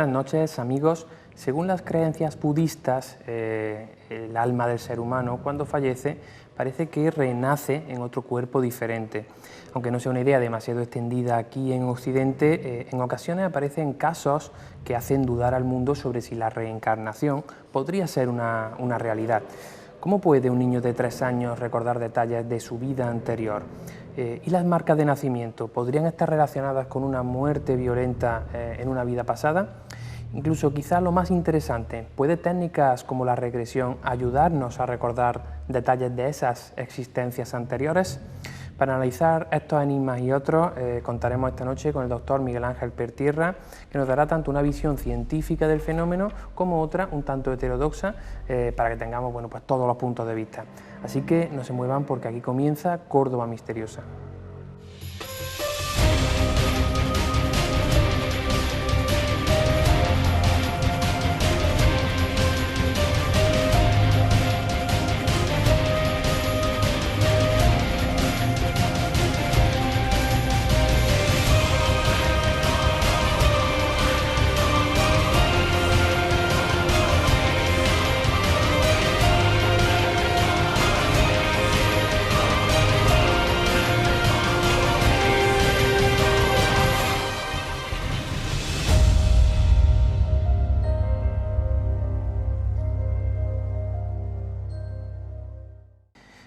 buenas noches, amigos. Según las creencias budistas, el alma del ser humano, cuando fallece, parece que renace en otro cuerpo diferente. Aunque no sea una idea demasiado extendida aquí en Occidente, en ocasiones aparecen casos que hacen dudar al mundo sobre si la reencarnación podría ser una realidad. ¿Cómo puede un niño de 3 años recordar detalles de su vida anterior? ¿Y las marcas de nacimiento podrían estar relacionadas con una muerte violenta en una vida pasada? Incluso quizá lo más interesante, ¿puede técnicas como la regresión ayudarnos a recordar detalles de esas existencias anteriores? Para analizar estos enigmas y otros, contaremos esta noche con el doctor Miguel Ángel Pertierra, que nos dará tanto una visión científica del fenómeno como otra un tanto heterodoxa, para que tengamos pues todos los puntos de vista. Así que no se muevan porque aquí comienza Córdoba Misteriosa.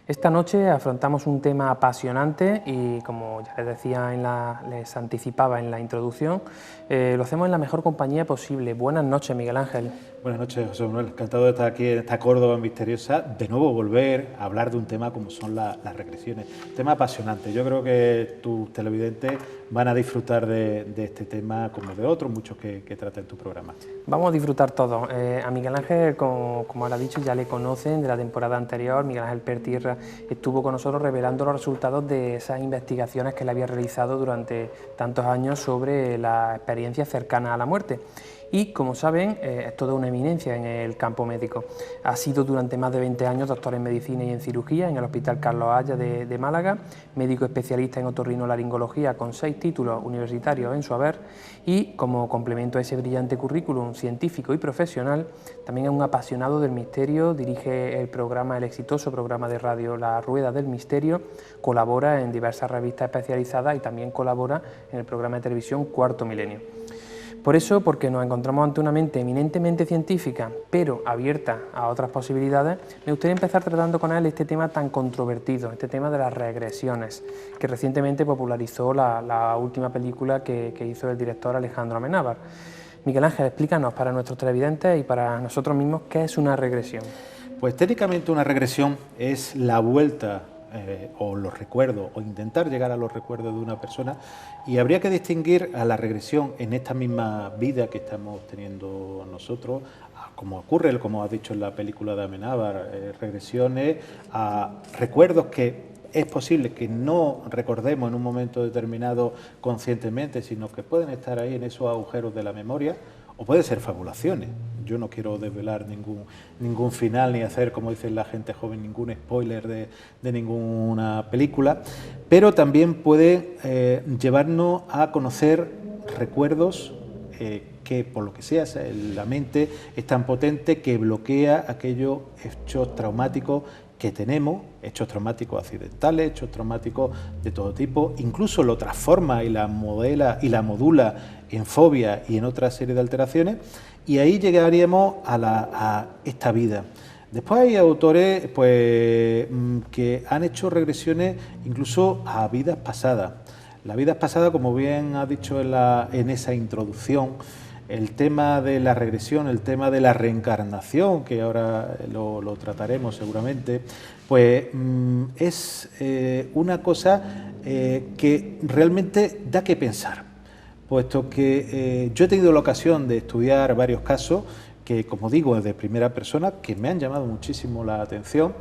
Esta noche afrontamos un tema apasionante y, como ya les decía, les anticipaba en la introducción, lo hacemos en la mejor compañía posible. Buenas noches, Miguel Ángel. Buenas noches, José Manuel. Encantado de estar aquí en esta Córdoba misteriosa. De nuevo volver a hablar de un tema como son las regresiones. Tema apasionante. Yo creo que tus televidentes van a disfrutar de este tema como de otros muchos que trata en tu programa. Vamos a disfrutar todos. A Miguel Ángel, como ahora he dicho, ya le conocen de la temporada anterior. Miguel Ángel Pertierra estuvo con nosotros revelando los resultados de esas investigaciones que él había realizado durante tantos años sobre la experiencia cercana a la muerte. Y, como saben, es toda una eminencia en el campo médico. Ha sido durante más de 20 años doctor en medicina y en cirugía en el Hospital Carlos Haya de Málaga, médico especialista en otorrinolaringología con 6 títulos universitarios en su haber y, como complemento a ese brillante currículum científico y profesional, también es un apasionado del misterio, dirige el exitoso programa de radio La Rueda del Misterio, colabora en diversas revistas especializadas y también colabora en el programa de televisión Cuarto Milenio. Por eso, porque nos encontramos ante una mente eminentemente científica, pero abierta a otras posibilidades, me gustaría empezar tratando con él este tema tan controvertido, este tema de las regresiones, que recientemente popularizó la última película que hizo el director Alejandro Amenábar. Miguel Ángel, explícanos para nuestros televidentes y para nosotros mismos qué es una regresión. Pues técnicamente una regresión es la vuelta o los recuerdos, o intentar llegar a los recuerdos de una persona, y habría que distinguir a la regresión en esta misma vida que estamos teniendo nosotros, como ocurre, como has dicho en la película de Amenábar, regresiones a recuerdos que es posible que no recordemos en un momento determinado conscientemente, sino que pueden estar ahí en esos agujeros de la memoria, o pueden ser fabulaciones. Yo no quiero desvelar ningún final ni hacer, como dice la gente joven, ningún spoiler de ninguna película, pero también puede llevarnos a conocer recuerdos que, por lo que sea, la mente es tan potente que bloquea aquellos hechos traumáticos que tenemos, hechos traumáticos accidentales, hechos traumáticos de todo tipo, incluso lo transforma y la modela y la modula en fobia y en otra serie de alteraciones, y ahí llegaríamos a esta vida. Después hay autores pues, que han hecho regresiones incluso a vidas pasadas. Las vidas pasadas, como bien has dicho en esa introducción, el tema de la regresión, el tema de la reencarnación, que ahora lo trataremos seguramente, pues es una cosa que realmente da que pensar, puesto que yo he tenido la ocasión de estudiar varios casos que, como digo, de primera persona, que me han llamado muchísimo la atención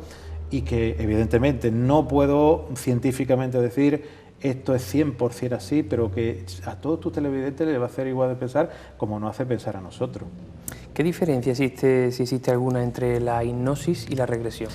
y que evidentemente no puedo científicamente decir esto es 100% así, pero que a todos tus televidentes les va a hacer igual de pensar como nos hace pensar a nosotros. ¿Qué diferencia existe, si existe alguna, entre la hipnosis y la regresión?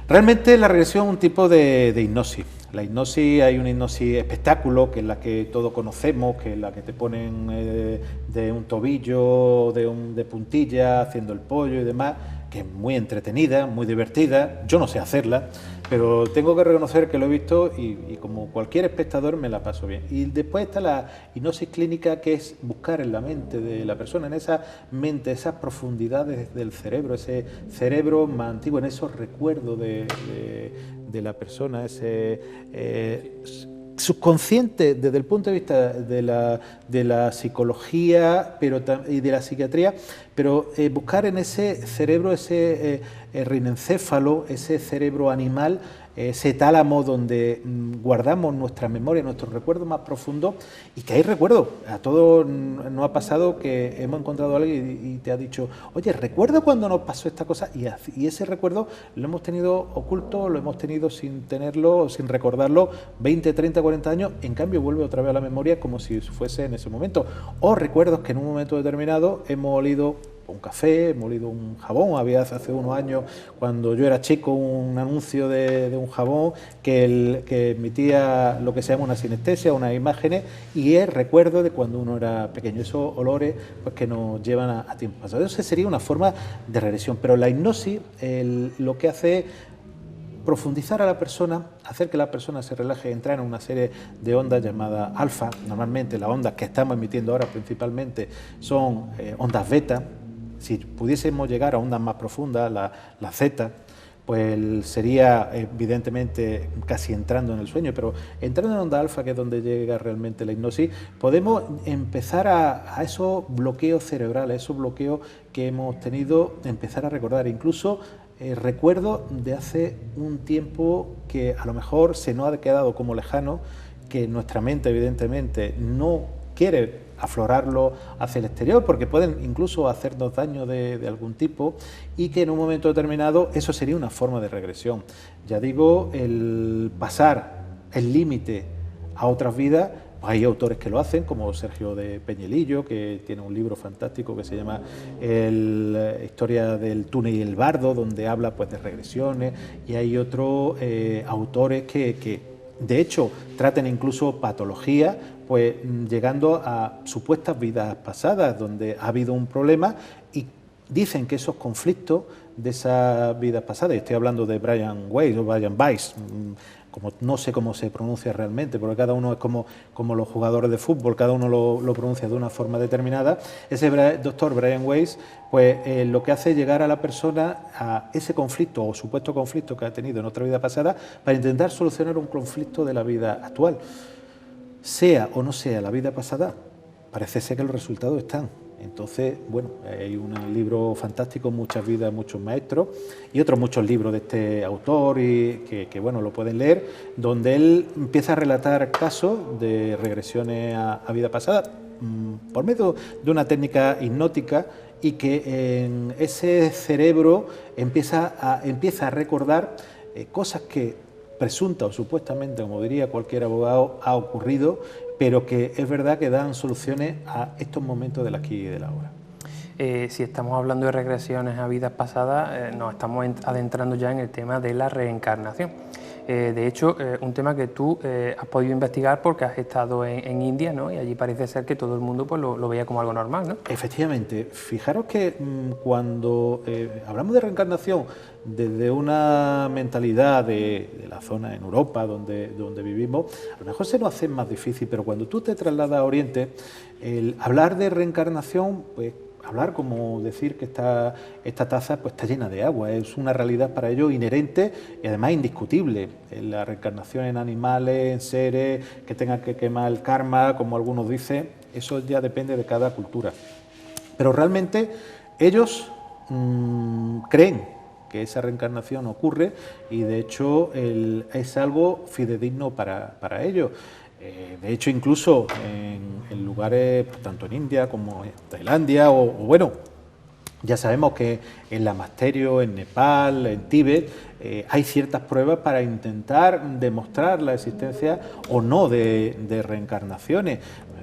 Realmente la regresión es un tipo de hipnosis. La hipnosis, hay una hipnosis espectáculo, que es la que todos conocemos, que es la que te ponen de un tobillo, de puntilla, haciendo el pollo y demás, que es muy entretenida, muy divertida. Yo no sé hacerla, pero tengo que reconocer que lo he visto y como cualquier espectador me la paso bien. Y después está la hipnosis clínica, que es buscar en la mente de la persona, en esa mente, esas profundidades del cerebro, ese cerebro más antiguo, en esos recuerdos de la persona, ese subconsciente desde el punto de vista de la psicología y de la psiquiatría, pero buscar en ese cerebro, ese rinencéfalo, ese cerebro animal, ese tálamo donde guardamos nuestra memoria, nuestros recuerdos más profundos, y que hay recuerdos. A todos nos ha pasado que hemos encontrado a alguien y te ha dicho, oye, recuerdo cuando nos pasó esta cosa, y ese recuerdo lo hemos tenido oculto, lo hemos tenido sin tenerlo, sin recordarlo, 20, 30, 40 años, en cambio vuelve otra vez a la memoria como si fuese en ese momento. O recuerdos que en un momento determinado hemos olido un café, hemos olido un jabón. Había hace unos años, cuando yo era chico, un anuncio de un jabón que emitía lo que se llama una sinestesia, unas imágenes, y es recuerdo de cuando uno era pequeño. Esos olores pues, que nos llevan a tiempo pasado. Eso sería una forma de regresión, pero la hipnosis lo que hace es profundizar a la persona, hacer que la persona se relaje, entrar en una serie de ondas llamadas alfa. Normalmente las ondas que estamos emitiendo ahora principalmente son ondas beta. Si pudiésemos llegar a ondas más profundas, la zeta, pues sería evidentemente casi entrando en el sueño, pero entrando en onda alfa, que es donde llega realmente la hipnosis, podemos empezar a esos bloqueos cerebrales, esos bloqueos que hemos tenido, empezar a recordar, incluso recuerdo de hace un tiempo que a lo mejor se nos ha quedado como lejano, que nuestra mente evidentemente no quiere aflorarlo hacia el exterior, porque pueden incluso hacernos daño de algún tipo, y que en un momento determinado eso sería una forma de regresión. Ya digo, el pasar el límite a otras vidas, pues hay autores que lo hacen, como Sergio de Peñalillo, que tiene un libro fantástico que se llama Historia del túnel y el bardo, donde habla pues de regresiones, y hay otros autores que de hecho tratan incluso patología, pues llegando a supuestas vidas pasadas donde ha habido un problema, y dicen que esos conflictos de esas vidas pasadas, y estoy hablando de Brian Weiss o Brian Weiss, como no sé cómo se pronuncia realmente, porque cada uno es como los jugadores de fútbol, cada uno lo pronuncia de una forma determinada. Ese doctor Brian Weiss, pues lo que hace es llegar a la persona a ese conflicto o supuesto conflicto que ha tenido en otra vida pasada, para intentar solucionar un conflicto de la vida actual. Sea o no sea la vida pasada, parece ser que los resultados están. Entonces, bueno, hay un libro fantástico, Muchas vidas, muchos maestros, y otros muchos libros de este autor y que bueno, lo pueden leer, donde él empieza a relatar casos de regresiones a vida pasada por medio de una técnica hipnótica, y que en ese cerebro empieza a recordar cosas que presunta o supuestamente, como diría cualquier abogado, ha ocurrido, pero que es verdad que dan soluciones a estos momentos del aquí y del ahora. Si estamos hablando de regresiones a vidas pasadas, nos estamos adentrando ya en el tema de la reencarnación. De hecho, un tema que tú has podido investigar porque has estado en India, ¿no? Y allí parece ser que todo el mundo pues, lo veía como algo normal, ¿no? Efectivamente. Fijaros que cuando hablamos de reencarnación desde una mentalidad de la zona en Europa donde vivimos, a lo mejor se nos hace más difícil, pero cuando tú te trasladas a Oriente, el hablar de reencarnación, pues hablar como decir que esta taza pues, está llena de agua, es una realidad para ellos inherente y además indiscutible. La reencarnación en animales, en seres que tengan que quemar el karma, como algunos dicen, eso ya depende de cada cultura. Pero realmente ellos creen que esa reencarnación ocurre, y de hecho es algo fidedigno para ellos. De hecho, incluso en lugares, tanto en India como en Tailandia, o bueno, ya sabemos que en Lamasterio, en Nepal, en Tíbet, hay ciertas pruebas para intentar demostrar la existencia o no de reencarnaciones.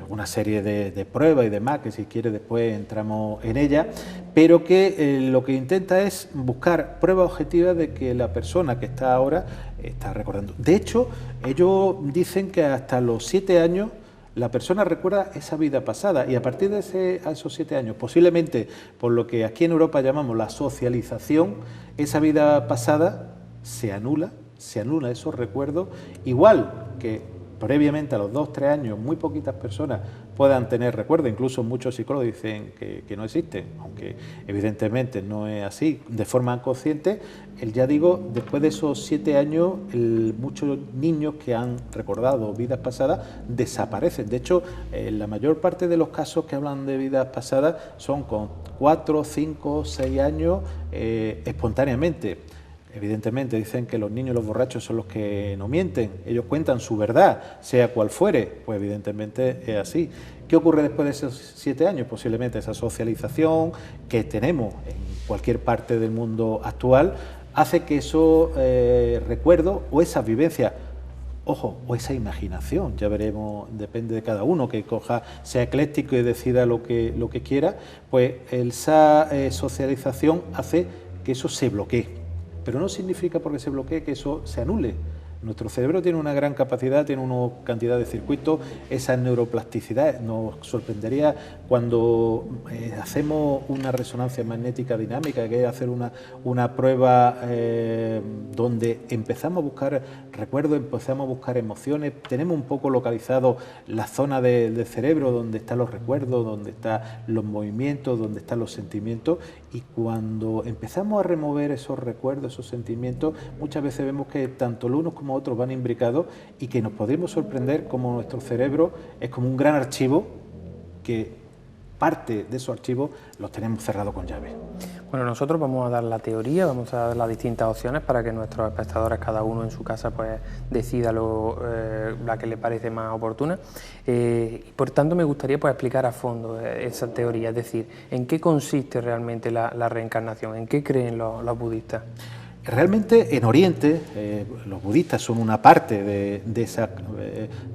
una serie de pruebas y demás, que si quiere después entramos en ella, pero que lo que intenta es buscar pruebas objetivas de que la persona que está ahora está recordando. De hecho, ellos dicen que hasta los 7 años la persona recuerda esa vida pasada y a partir de esos 7 años, posiblemente por lo que aquí en Europa llamamos la socialización, esa vida pasada se anula esos recuerdos, igual que previamente a los 2-3 años muy poquitas personas puedan tener recuerdos, incluso muchos psicólogos dicen que no existen, aunque evidentemente no es así, de forma consciente. Ya digo, después de esos 7 años, muchos niños que han recordado vidas pasadas desaparecen. De hecho, la mayor parte de los casos que hablan de vidas pasadas son con 4, 5, 6 años espontáneamente. Evidentemente dicen que los niños y los borrachos son los que no mienten, ellos cuentan su verdad, sea cual fuere, pues evidentemente es así. ¿Qué ocurre después de esos 7 años? Posiblemente esa socialización que tenemos en cualquier parte del mundo actual hace que esos recuerdos o esas vivencias, ojo, o esa imaginación, ya veremos, depende de cada uno, que coja, sea ecléctico y decida lo que quiera, pues esa socialización hace que eso se bloquee. Pero no significa porque se bloquee que eso se anule. Nuestro cerebro tiene una gran capacidad, tiene una cantidad de circuitos, esa neuroplasticidad. Nos sorprendería cuando hacemos una resonancia magnética dinámica, que es hacer una prueba donde empezamos a buscar recuerdos, empezamos a buscar emociones, tenemos un poco localizado la zona del cerebro donde están los recuerdos, donde están los movimientos, donde están los sentimientos, y cuando empezamos a remover esos recuerdos, esos sentimientos, muchas veces vemos que tanto los unos como otros van imbricados y que nos podemos sorprender como nuestro cerebro es como un gran archivo que parte de esos archivos los tenemos cerrados con llave. Bueno, nosotros vamos a dar la teoría, vamos a dar las distintas opciones para que nuestros espectadores, cada uno en su casa, pues decida la que le parece más oportuna. Y por tanto, me gustaría pues explicar a fondo esa teoría, es decir, en qué consiste realmente la reencarnación, en qué creen los budistas. Realmente en Oriente los budistas son una parte de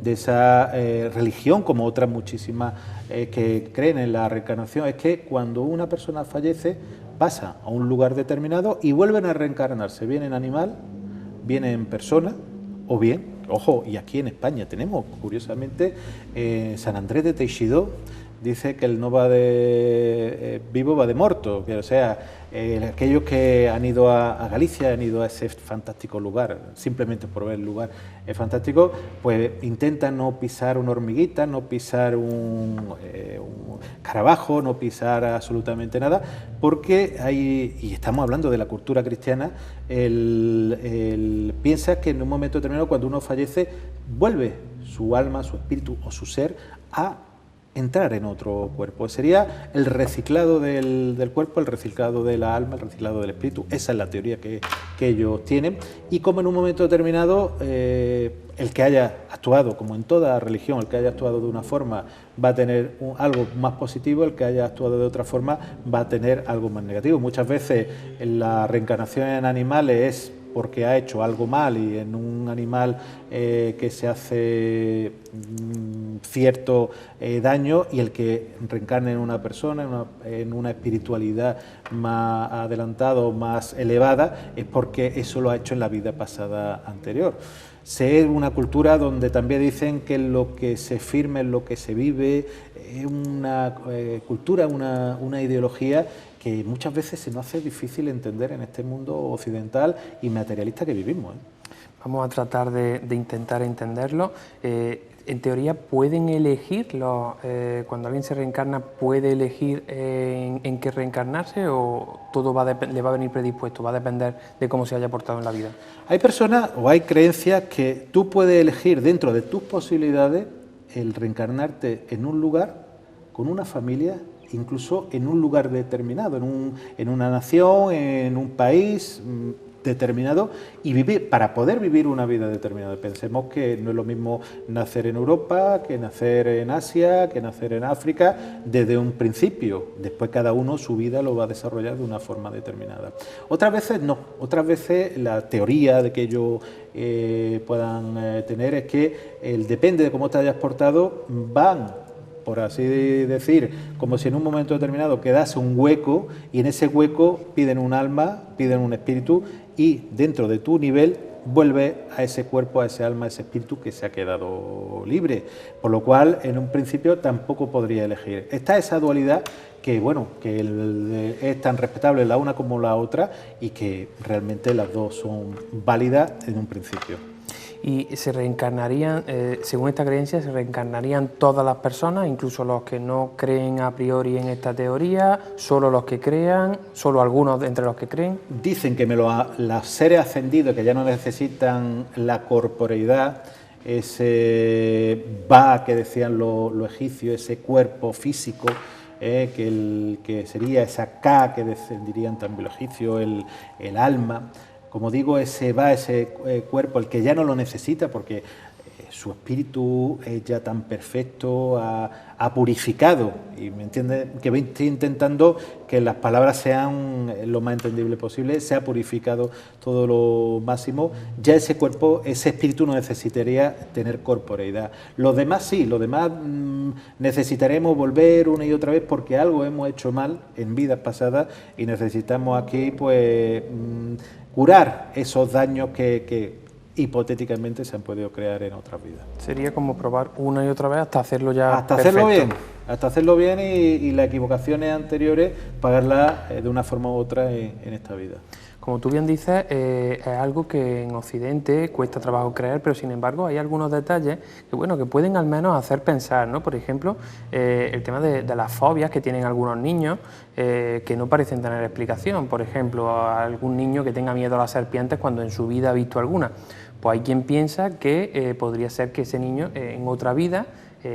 esa religión, como otras muchísimas que creen en la reencarnación. Es que cuando una persona fallece pasa a un lugar determinado y vuelven a reencarnarse, bien en animal, bien en persona o bien, ojo, y aquí en España tenemos curiosamente San Andrés de Teixidó dice que él no va de vivo, va de muerto, que, o sea, aquellos que han ido a Galicia, han ido a ese fantástico lugar, simplemente por ver el lugar es fantástico, pues intentan no pisar una hormiguita, no pisar un carabajo, no pisar absolutamente nada, porque hay, y estamos hablando de la cultura cristiana, piensa que en un momento determinado, cuando uno fallece, vuelve su alma, su espíritu o su ser a entrar en otro cuerpo. Sería el reciclado del cuerpo, el reciclado de la alma, el reciclado del espíritu. Esa es la teoría que ellos tienen. Y como en un momento determinado el que haya actuado, como en toda religión, el que haya actuado de una forma va a tener algo más positivo, el que haya actuado de otra forma va a tener algo más negativo. Muchas veces la reencarnación en animales es porque ha hecho algo mal, y en un animal que se hace cierto daño, y el que reencarna en una persona, en una espiritualidad más adelantada o más elevada, es porque eso lo ha hecho en la vida pasada anterior. Es una cultura donde también dicen que lo que se firma es lo que se vive, es una cultura, una ideología que muchas veces se nos hace difícil entender en este mundo occidental y materialista que vivimos. Vamos a tratar de intentar entenderlo. En teoría, ¿pueden elegir, cuando alguien se reencarna, puede elegir en qué reencarnarse, o todo le va a venir predispuesto, va a depender de cómo se haya portado en la vida? Hay personas o hay creencias que tú puedes elegir dentro de tus posibilidades el reencarnarte en un lugar, con una familia, incluso en un lugar determinado, en una nación, en un país determinado, y vivir, para poder vivir una vida determinada. Pensemos que no es lo mismo nacer en Europa, que nacer en Asia, que nacer en África, desde un principio. Después cada uno su vida lo va a desarrollar de una forma determinada. Otras veces no, otras veces la teoría de que ellos puedan tener es que depende de cómo te hayas portado, van por así decir, como si en un momento determinado quedase un hueco y en ese hueco piden un alma, piden un espíritu y dentro de tu nivel vuelve a ese cuerpo, a ese alma, a ese espíritu que se ha quedado libre. Por lo cual, en un principio tampoco podría elegir. Está esa dualidad que, bueno, que es tan respetable la una como la otra y que realmente las dos son válidas en un principio. Y se reencarnarían, según esta creencia, se reencarnarían todas las personas, incluso los que no creen a priori en esta teoría, solo los que crean, solo algunos entre los que creen. Dicen que los seres ascendidos que ya no necesitan la corporeidad, ese ba que decían los egipcios, ese cuerpo físico, que sería esa Ka que dirían también los egipcios, el alma. Como digo, ese cuerpo, el que ya no lo necesita porque su espíritu es ya tan perfecto, ha purificado, y me entiende que estoy intentando que las palabras sean lo más entendible posible, se ha purificado todo lo máximo, ya ese cuerpo, ese espíritu no necesitaría tener corporeidad. Los demás sí, los demás necesitaremos volver una y otra vez porque algo hemos hecho mal en vidas pasadas y necesitamos aquí pues curar esos daños que hipotéticamente se han podido crear en otras vidas. Sería como probar una y otra vez hasta hacerlo ya hasta perfecto. Hasta hacerlo bien y las equivocaciones anteriores pagarlas de una forma u otra en esta vida. Como tú bien dices, es algo que en Occidente cuesta trabajo creer, pero sin embargo hay algunos detalles que, bueno, que pueden al menos hacer pensar, ¿no? Por ejemplo, el tema de las fobias que tienen algunos niños que no parecen tener explicación. Por ejemplo, a algún niño que tenga miedo a las serpientes cuando en su vida ha visto alguna. Pues hay quien piensa que podría ser que ese niño en otra vida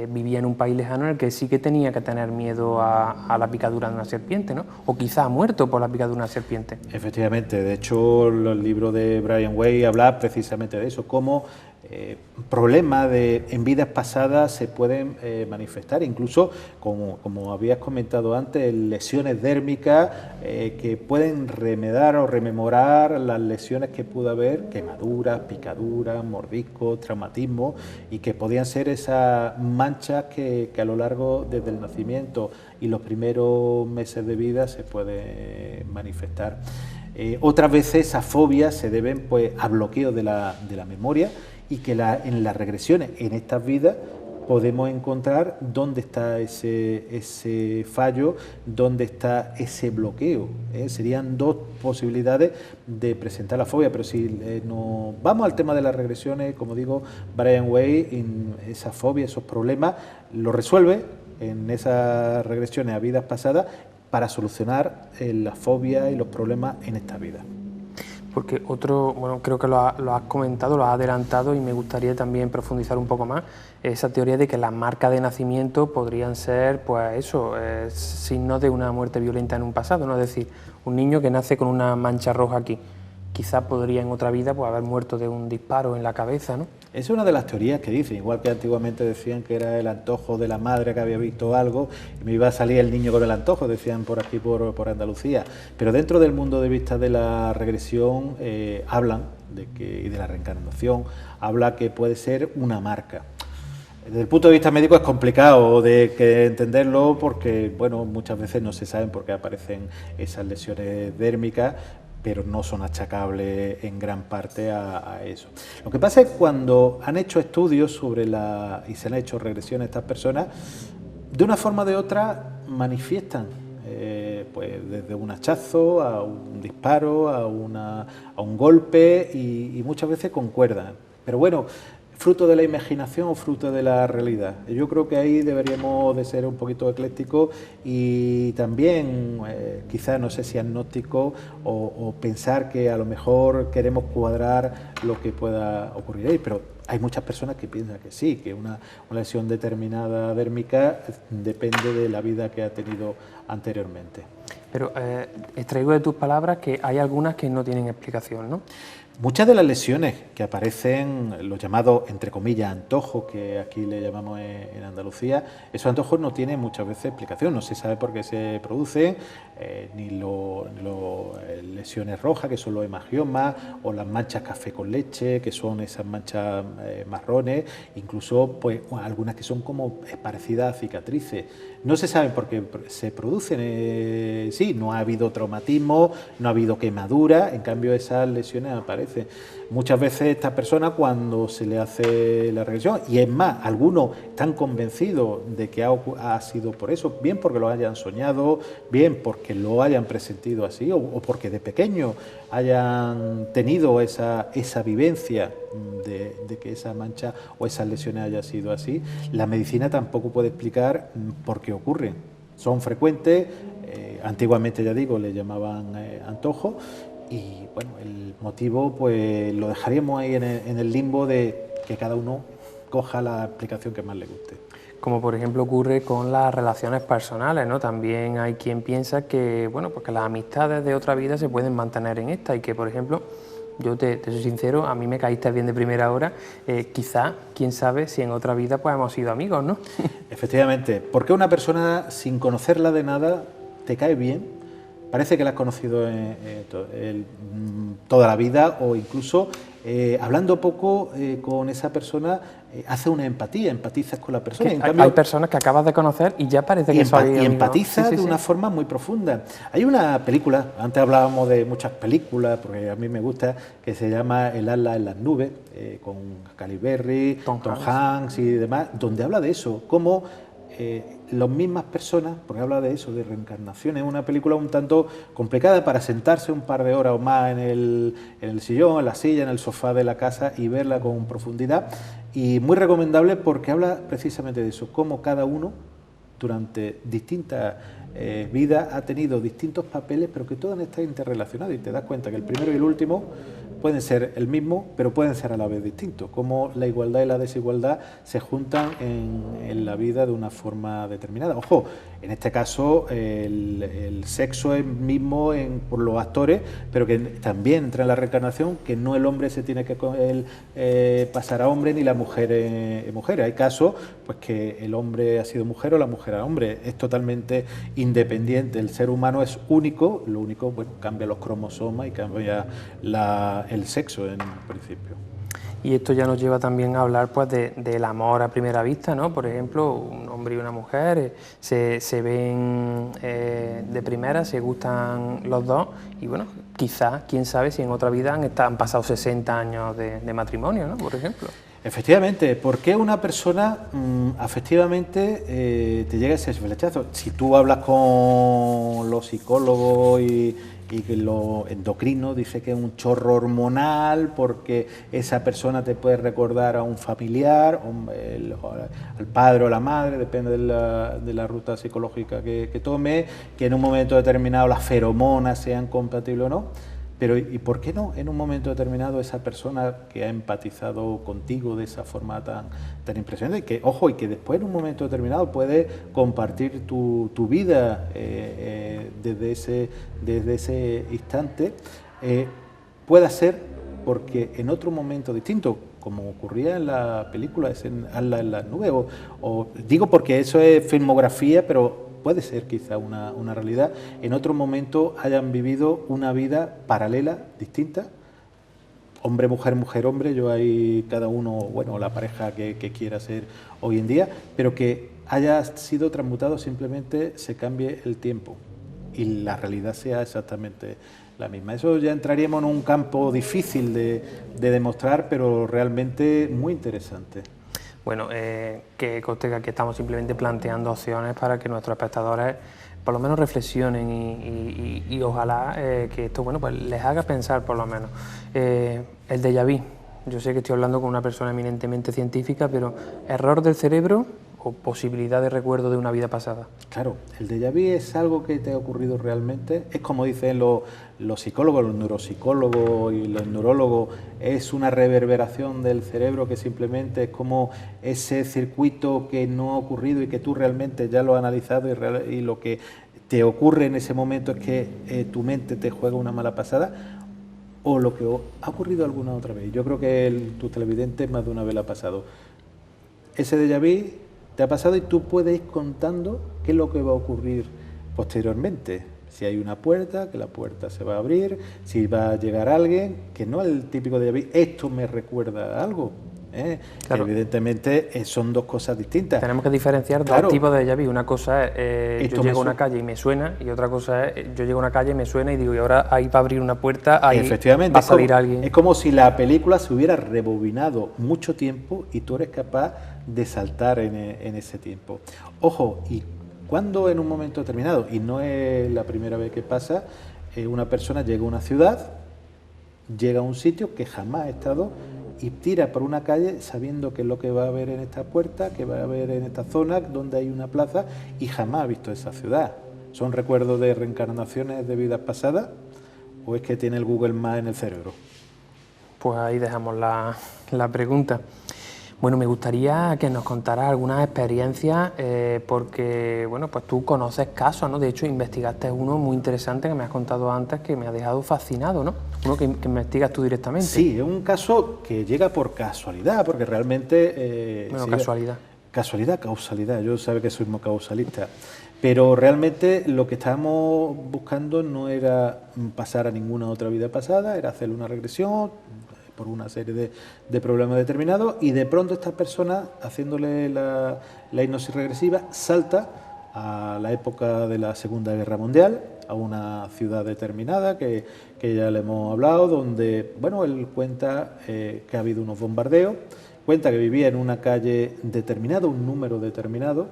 vivía en un país lejano en el que sí que tenía que tener miedo a la picadura de una serpiente, ¿no? O quizá ha muerto por la picadura de una serpiente. Efectivamente, de hecho el libro de Brian Way habla precisamente de eso, cómo problemas en vidas pasadas se pueden manifestar, incluso como habías comentado antes, lesiones dérmicas que pueden remedar o rememorar las lesiones que pudo haber, quemaduras, picaduras, mordiscos, traumatismos, y que podían ser esas manchas que a lo largo desde el nacimiento y los primeros meses de vida se puede manifestar. Otras veces esas fobias se deben pues a bloqueos de la memoria y que en las regresiones en estas vidas podemos encontrar dónde está ese fallo, dónde está ese bloqueo. Serían dos posibilidades de presentar la fobia, pero si nos vamos al tema de las regresiones, como digo, Brian Way, esa fobia, esos problemas, lo resuelve en esas regresiones a vidas pasadas para solucionar la fobia y los problemas en esta vida. Porque bueno, creo que lo has comentado, lo has adelantado y me gustaría también profundizar un poco más, esa teoría de que las marcas de nacimiento podrían ser, pues eso, signos de una muerte violenta en un pasado, ¿no? Es decir, un niño que nace con una mancha roja aquí, quizás podría en otra vida pues haber muerto de un disparo en la cabeza, ¿no? Es una de las teorías que dicen, igual que antiguamente decían que era el antojo de la madre que había visto algo y me iba a salir el niño con el antojo, decían por aquí, por Andalucía. Pero dentro del mundo de vista de la regresión hablan y de la reencarnación, habla que puede ser una marca. Desde el punto de vista médico es complicado de entenderlo porque, bueno, muchas veces no se saben por qué aparecen esas lesiones dérmicas, pero no son achacables en gran parte a eso. Lo que pasa es que cuando han hecho estudios y se han hecho regresiones a estas personas, de una forma o de otra manifiestan, pues desde un hachazo a un disparo, a un golpe y muchas veces concuerdan. Pero bueno, fruto de la imaginación o fruto de la realidad. Yo creo que ahí deberíamos de ser un poquito eclécticos y también quizás, no sé si agnóstico o pensar que a lo mejor queremos cuadrar lo que pueda ocurrir ahí, pero hay muchas personas que piensan que sí, que una lesión determinada dérmica depende de la vida que ha tenido anteriormente. Pero extraigo de tus palabras que hay algunas que no tienen explicación, ¿no? Muchas de las lesiones que aparecen, los llamados, entre comillas, antojos, que aquí le llamamos en Andalucía, esos antojos no tienen muchas veces explicación, no se sabe por qué se producen, ni lesiones rojas, que son los hemangiomas, o las manchas café con leche, que son esas manchas marrones, incluso pues algunas que son como parecidas a cicatrices. No se sabe por qué se producen, sí, no ha habido traumatismo, no ha habido quemadura, en cambio esas lesiones aparecen. Muchas veces estas personas, cuando se le hace la regresión, y es más, algunos están convencidos de que ha sido por eso, bien porque lo hayan soñado, bien porque lo hayan presentido así, o porque de pequeño hayan tenido esa vivencia de que esa mancha o esas lesiones haya sido así, la medicina tampoco puede explicar por qué ocurren. Son frecuentes, antiguamente, ya digo, le llamaban antojos, y bueno, el motivo pues lo dejaríamos ahí en el limbo de que cada uno coja la explicación que más le guste. Como por ejemplo ocurre con las relaciones personales, ¿no? También hay quien piensa que, bueno, pues que las amistades de otra vida se pueden mantener en esta y que, por ejemplo, yo te soy sincero, a mí me caíste bien de primera hora, quizá, quién sabe, si en otra vida pues hemos sido amigos, ¿no? Efectivamente, porque una persona sin conocerla de nada te cae bien, parece que la has conocido toda la vida, o incluso hablando poco con esa persona hace una empatía, empatizas con la persona. En cambio, hay personas que acabas de conocer y ya parece que son amigos. Y empatizas de una forma muy profunda. Hay una película, antes hablábamos de muchas películas, porque a mí me gusta, que se llama El ala en las nubes, con Halle Berry, Tom Hanks y demás, donde habla de eso, cómo las mismas personas, porque habla de eso, de reencarnación. Es una película un tanto complicada para sentarse un par de horas o más en el sillón, en la silla, en el sofá de la casa y verla con profundidad. Y muy recomendable porque habla precisamente de eso, cómo cada uno durante distintas vidas ha tenido distintos papeles, pero que todas están interrelacionadas, y te das cuenta que el primero y el último pueden ser el mismo, pero pueden ser a la vez distintos, como la igualdad y la desigualdad se juntan en la vida de una forma determinada. Ojo, en este caso el sexo es mismo por los actores, pero que también entra en la reencarnación, que no el hombre se tiene que pasar a hombre ni la mujer mujer. Hay casos pues que el hombre ha sido mujer o la mujer a hombre, es totalmente independiente, el ser humano es único, lo único, bueno, cambia los cromosomas y cambia el sexo en principio. Y esto ya nos lleva también a hablar pues del amor a primera vista, ¿no? Por ejemplo, un hombre y una mujer se ven de primera, se gustan los dos y bueno, quizás, quién sabe si en otra vida han pasado 60 años de matrimonio, ¿no? Por ejemplo. Efectivamente, ¿por qué una persona afectivamente te llega ese flechazo? Si tú hablas con los psicólogos y que lo endocrino dice que es un chorro hormonal porque esa persona te puede recordar a un familiar, al padre o la madre, depende de la ruta psicológica que tome, que en un momento determinado las feromonas sean compatibles o no. Pero ¿y por qué no en un momento determinado esa persona que ha empatizado contigo de esa forma tan impresionante, y que, ojo, y que después en un momento determinado puede compartir tu vida desde ese instante, pueda ser porque en otro momento distinto, como ocurría en la película, es en las nubes, o digo porque eso es filmografía, pero puede ser quizá una realidad, en otro momento hayan vivido una vida paralela, distinta, hombre, mujer, mujer, hombre, yo ahí cada uno, bueno, la pareja que quiera ser hoy en día, pero que haya sido transmutado, simplemente se cambie el tiempo y la realidad sea exactamente la misma. Eso ya entraríamos en un campo difícil de demostrar, pero realmente muy interesante. Bueno, que conste que aquí estamos simplemente planteando opciones para que nuestros espectadores por lo menos reflexionen y ojalá que esto, bueno, pues les haga pensar por lo menos. El déjà vu, yo sé que estoy hablando con una persona eminentemente científica, pero ¿error del cerebro o posibilidad de recuerdo de una vida pasada? Claro, el déjà vu es algo que te ha ocurrido realmente, es como dicen los psicólogos, los neuropsicólogos y los neurólogos, es una reverberación del cerebro que simplemente es como ese circuito que no ha ocurrido y que tú realmente ya lo has analizado y lo que te ocurre en ese momento es que tu mente te juega una mala pasada. o lo que ha ocurrido alguna otra vez. Yo creo que tus televidentes más de una vez le ha pasado. Ese déjà vu te ha pasado y tú puedes ir contando qué es lo que va a ocurrir posteriormente. Si hay una puerta, que la puerta se va a abrir, si va a llegar alguien, que no es el típico déjà vu, esto me recuerda a algo. Claro. Evidentemente son dos cosas distintas. Tenemos que diferenciar dos tipos de déjà vu. Una cosa es yo llego a una calle y me suena, y otra cosa es yo llego a una calle y me suena y digo, y ahora ahí va a abrir una puerta, ahí va a salir alguien. Es como si la película se hubiera rebobinado mucho tiempo y tú eres capaz de saltar en ese tiempo. Ojo, y cuando en un momento determinado, y no es la primera vez que pasa, una persona llega a una ciudad, llega a un sitio que jamás ha estado y tira por una calle sabiendo qué es lo que va a ver en esta puerta, que va a ver en esta zona donde hay una plaza y jamás ha visto esa ciudad. ¿Son recuerdos de reencarnaciones de vidas pasadas o es que tiene el Google Maps en el cerebro? Pues ahí dejamos la pregunta. Bueno, me gustaría que nos contaras algunas experiencias porque, bueno, pues tú conoces casos, ¿no? De hecho, investigaste uno muy interesante que me has contado antes que me ha dejado fascinado, ¿no? Uno que investigas tú directamente. Sí, es un caso que llega por casualidad, porque realmente... Bueno, casualidad. Casualidad, causalidad, yo sabe que soy muy causalista, pero realmente lo que estábamos buscando no era pasar a ninguna otra vida pasada, era hacer una regresión por una serie de problemas determinados y de pronto esta persona, haciéndole la hipnosis regresiva, salta a la época de la Segunda Guerra Mundial, a una ciudad determinada que ya le hemos hablado, donde, bueno, él cuenta que ha habido unos bombardeos, cuenta que vivía en una calle determinada, un número determinado,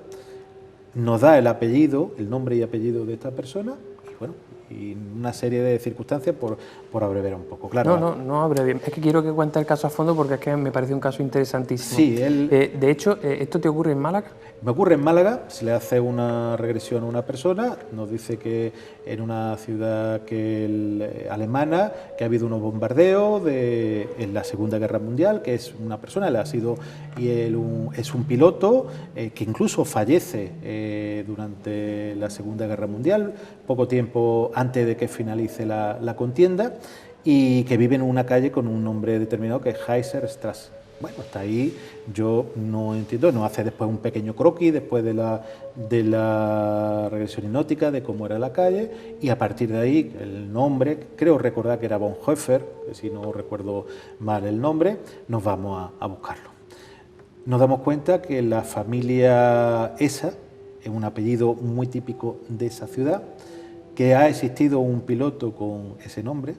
nos da el apellido, el nombre y apellido de esta persona, y bueno, y una serie de circunstancias por abreviar un poco. Claro, no abreviar. Es que quiero que cuente el caso a fondo porque es que me parece un caso interesantísimo. Sí, de hecho, ¿esto te ocurre en Málaga? Me ocurre en Málaga, se le hace una regresión a una persona, nos dice que en una ciudad alemana, que ha habido unos bombardeos en la Segunda Guerra Mundial, que es una persona, es un piloto que incluso fallece durante la Segunda Guerra Mundial, poco tiempo antes de que finalice la contienda, y que vive en una calle con un nombre determinado que es Heiserstraße. Bueno, hasta ahí yo no entiendo, nos hace después un pequeño croquis después de la regresión hipnótica de cómo era la calle y a partir de ahí el nombre, creo recordar que era Bonhoeffer, si no recuerdo mal el nombre, nos vamos a buscarlo. Nos damos cuenta que la familia esa es un apellido muy típico de esa ciudad, que ha existido un piloto con ese nombre,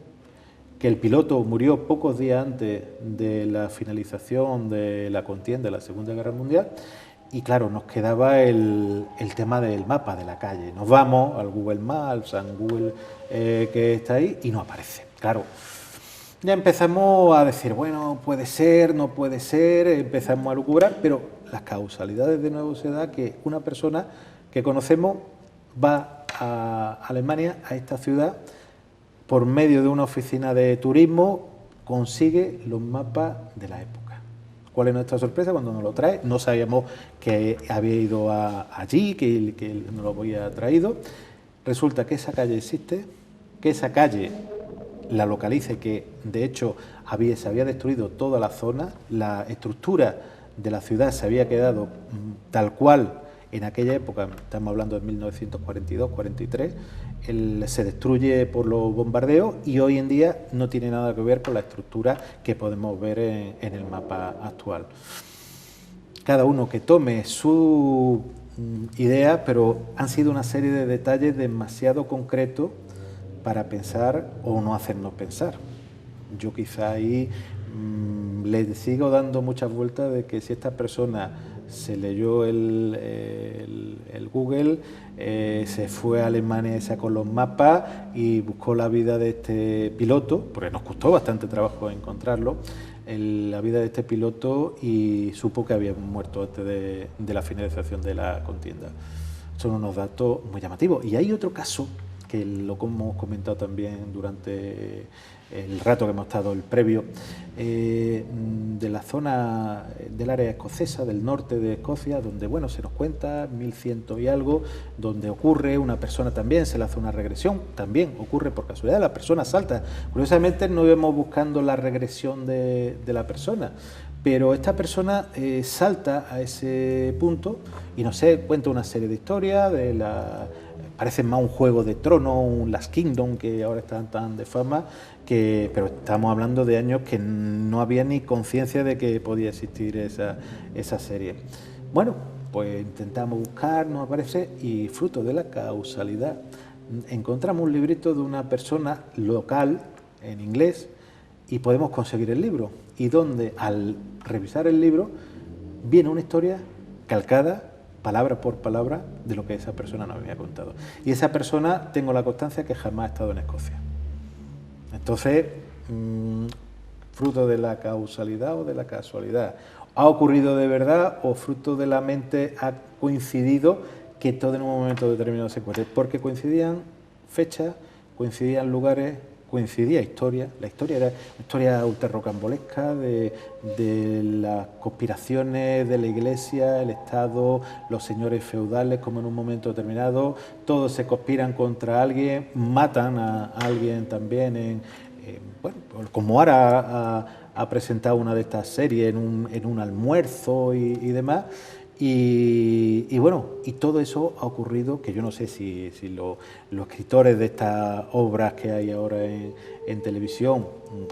que el piloto murió pocos días antes de la finalización de la contienda de la Segunda Guerra Mundial y claro, nos quedaba el tema del mapa de la calle. Nos vamos al Google Maps, al Google que está ahí y no aparece. Claro, ya empezamos a decir, bueno, puede ser, no puede ser, empezamos a lucubrar, pero las causalidades de nuevo se da que una persona que conocemos va a Alemania, a esta ciudad, por medio de una oficina de turismo, consigue los mapas de la época. ¿Cuál es nuestra sorpresa cuando nos lo trae? No sabíamos que había ido allí, que nos lo había traído. Resulta que esa calle existe, que esa calle la localice, que de hecho se había destruido toda la zona, la estructura de la ciudad se había quedado tal cual en aquella época, estamos hablando de 1942-43, se destruye por los bombardeos y hoy en día no tiene nada que ver con la estructura que podemos ver en el mapa actual. Cada uno que tome su idea, pero han sido una serie de detalles demasiado concretos para pensar o no hacernos pensar. Yo quizá ahí le sigo dando muchas vueltas de que si esta persona se leyó el Google, se fue a Alemania y sacó los mapas y buscó la vida de este piloto, porque nos costó bastante trabajo encontrarlo, la vida de este piloto y supo que había muerto antes de la finalización de la contienda. Son unos datos muy llamativos. Y hay otro caso que lo hemos comentado también durante el rato que hemos estado, el previo, de la zona del área escocesa, del norte de Escocia, donde, bueno, se nos cuenta 1100 y algo, donde ocurre, una persona también se le hace una regresión, también ocurre por casualidad, la persona salta. Curiosamente no íbamos buscando la regresión de la persona, pero esta persona salta a ese punto y, no sé, cuenta una serie de historias, parece más un Juego de Tronos, un Last Kingdom, que ahora están tan de fama, pero estamos hablando de años que no había ni conciencia de que podía existir esa serie. Bueno, pues intentamos buscar, nos aparece, y fruto de la causalidad encontramos un librito de una persona local en inglés y podemos conseguir el libro, y donde al revisar el libro viene una historia calcada palabra por palabra de lo que esa persona nos había contado, y esa persona, tengo la constancia, que jamás ha estado en Escocia. Entonces, fruto de la causalidad o de la casualidad, ¿ha ocurrido de verdad o fruto de la mente ha coincidido que todo en un momento determinado se encuentre? Porque coincidían fechas, coincidían lugares, coincidía historia. La historia era una historia ultrarrocambolesca de las conspiraciones de la Iglesia, el Estado, los señores feudales, como en un momento determinado todos se conspiran contra alguien, matan a alguien también, bueno, como ahora ha presentado una de estas series en un almuerzo y demás. Y bueno, y todo eso ha ocurrido, que yo no sé si los escritores de estas obras que hay ahora en televisión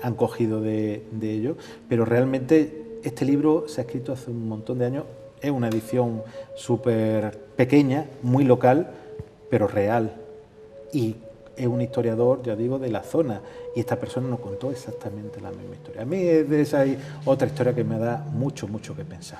han cogido de ello, pero realmente este libro se ha escrito hace un montón de años, es una edición súper pequeña, muy local, pero real, y es un historiador, ya digo, de la zona, y esta persona nos contó exactamente la misma historia. A mí de esa hay otra historia que me da mucho que pensar.